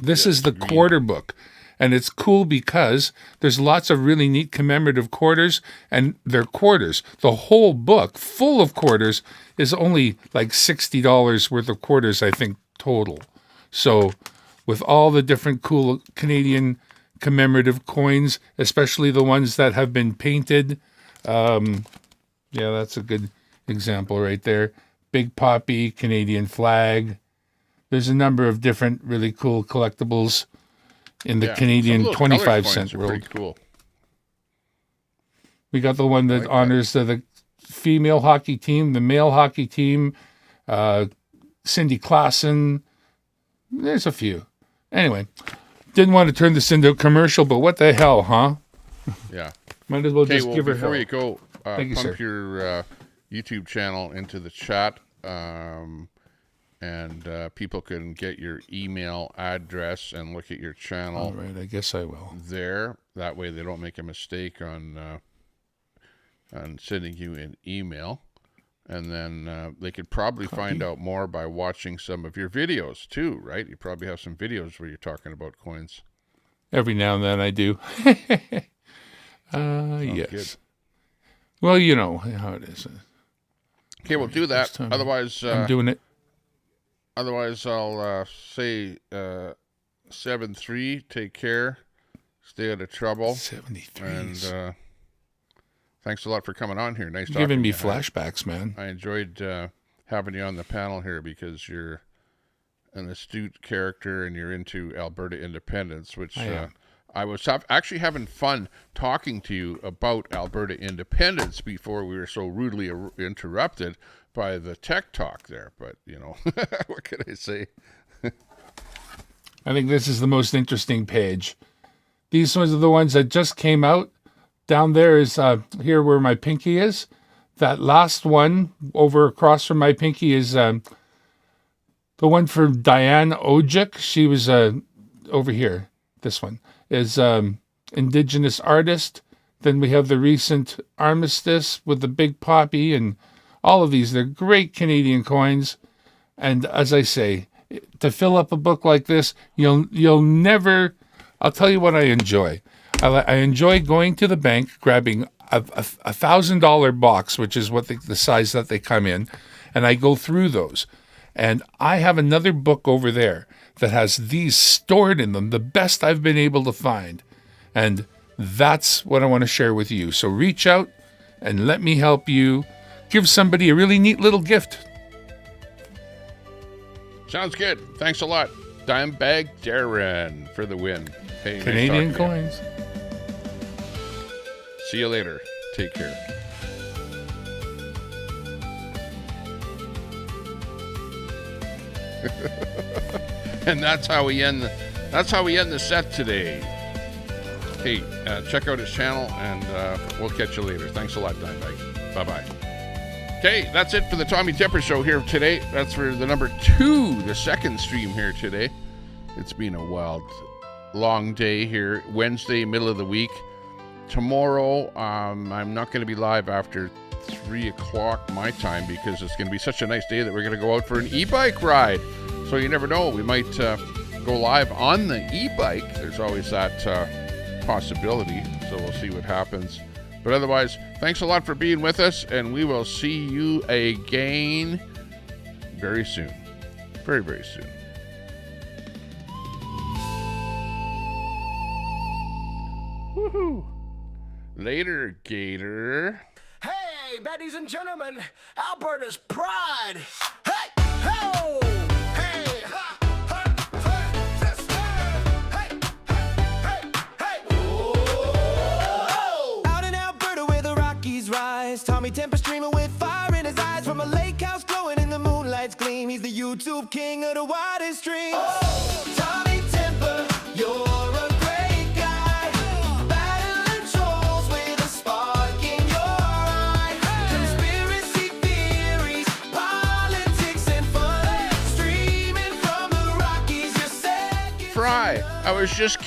This is the quarter book, and it's cool because there's lots of really neat commemorative quarters, and they're quarters. The whole book, full of quarters, is only like $60 worth of quarters, I think, total. So with all the different cool Canadian commemorative coins, especially the ones that have been painted, that's a good example right there. Big Poppy, Canadian flag. There's a number of different really cool collectibles in the Canadian 25-cent world. Pretty cool. We got the one that honors the female hockey team, the male hockey team, Cindy Klassen. There's a few. Anyway, Didn't want to turn this into a commercial, but what the hell, huh? Yeah. Might as well just give her before hell. you go, Thank you, pump sir. your YouTube channel into the chat, and people can get your email address and look at your channel. All right, I guess I will. There, that way they don't make a mistake on sending you an email, and then they could probably find out more by watching some of your videos too, right? You probably have some videos where you're talking about coins. Every now and then I do. Yes. Good. Well, you know how it is. Okay, we'll do that. Otherwise, I'm doing it. Otherwise, I'll say 7-3. Take care. Stay out of trouble. 73. And thanks a lot for coming on here. Nice You're talking giving me to you. flashbacks, man. I enjoyed having you on the panel here because you're an astute character and you're into Alberta independence, which I was actually having fun talking to you about Alberta independence before we were so rudely interrupted by the tech talk there. But, you know, what can I say? I think this is the most interesting page. These ones are the ones that just came out. Down there is here where my pinky is. That last one over across from my pinky is the one from Diane Ojic. She was over here. This one is Indigenous artist. Then we have the recent Armistice with the Big Poppy and all of these. They're great Canadian coins. And as I say, to fill up a book like this, you'll never... I'll tell you what I enjoy. I enjoy going to the bank, grabbing a $1,000 box, which is what the size that they come in, and I go through those. And I have another book over there that has these stored in them, the best I've been able to find. And that's what I want to share with you. So reach out and let me help you give somebody a really neat little gift. Sounds good. Thanks a lot. Dimebag Darren for the win. Hey, Canadian nice coins. See you later. Take care. And that's how we end the set today. Hey, check out his channel, and we'll catch you later. Thanks a lot, Dimebag. Bye-bye. Okay, that's it for the Tommy Tepper Show here today. That's for the number 2, the second stream here today. It's been a wild, long day here. Wednesday, middle of the week. Tomorrow, I'm not going to be live after 3 o'clock my time because it's going to be such a nice day that we're going to go out for an e-bike ride. So you never know. We might go live on the e-bike. There's always that possibility. So we'll see what happens. But otherwise, thanks a lot for being with us, and we will see you again very soon. Very, very soon. Woohoo! Later, Gator. Hey, ladies and gentlemen, Alberta's pride. Hey, ho! Hey, ha, ha, ha, sister. Hey, hey, hey, whoa. Out in Alberta where the Rockies rise, Tommy Tepper streaming with fire in his eyes from a lake house glowing in the moonlight's gleam. He's the YouTube king of the widest streams. Oh, Tommy Tepper, you're I was just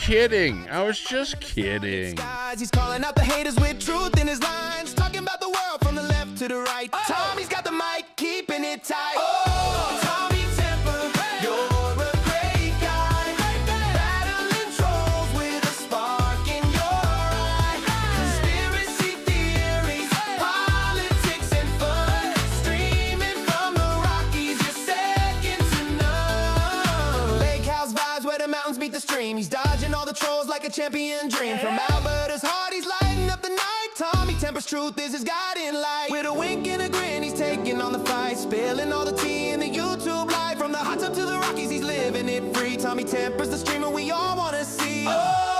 kidding. He's calling out the haters with truth in his lines, talking about the world from the left to the right. Tommy's got the mic, keeping it tight. Oh, Tommy Tepper, you're a great guy. Battling trolls with a spark in your eye. Conspiracy theories, politics and fun. Streaming from the Rockies, you're second to none. Lake house vibes where the mountains meet the stream. He's dodging all the trolls like a champion dream. From Alberta's heart, he's lighting up the night. Tommy Tepper's truth is his guiding light. With a wink and a grin, he's taking on the fight, spilling all the tea in the YouTube life. From the hot tub to the Rockies, he's living it free. Tommy Tepper's the streamer we all wanna see. Oh!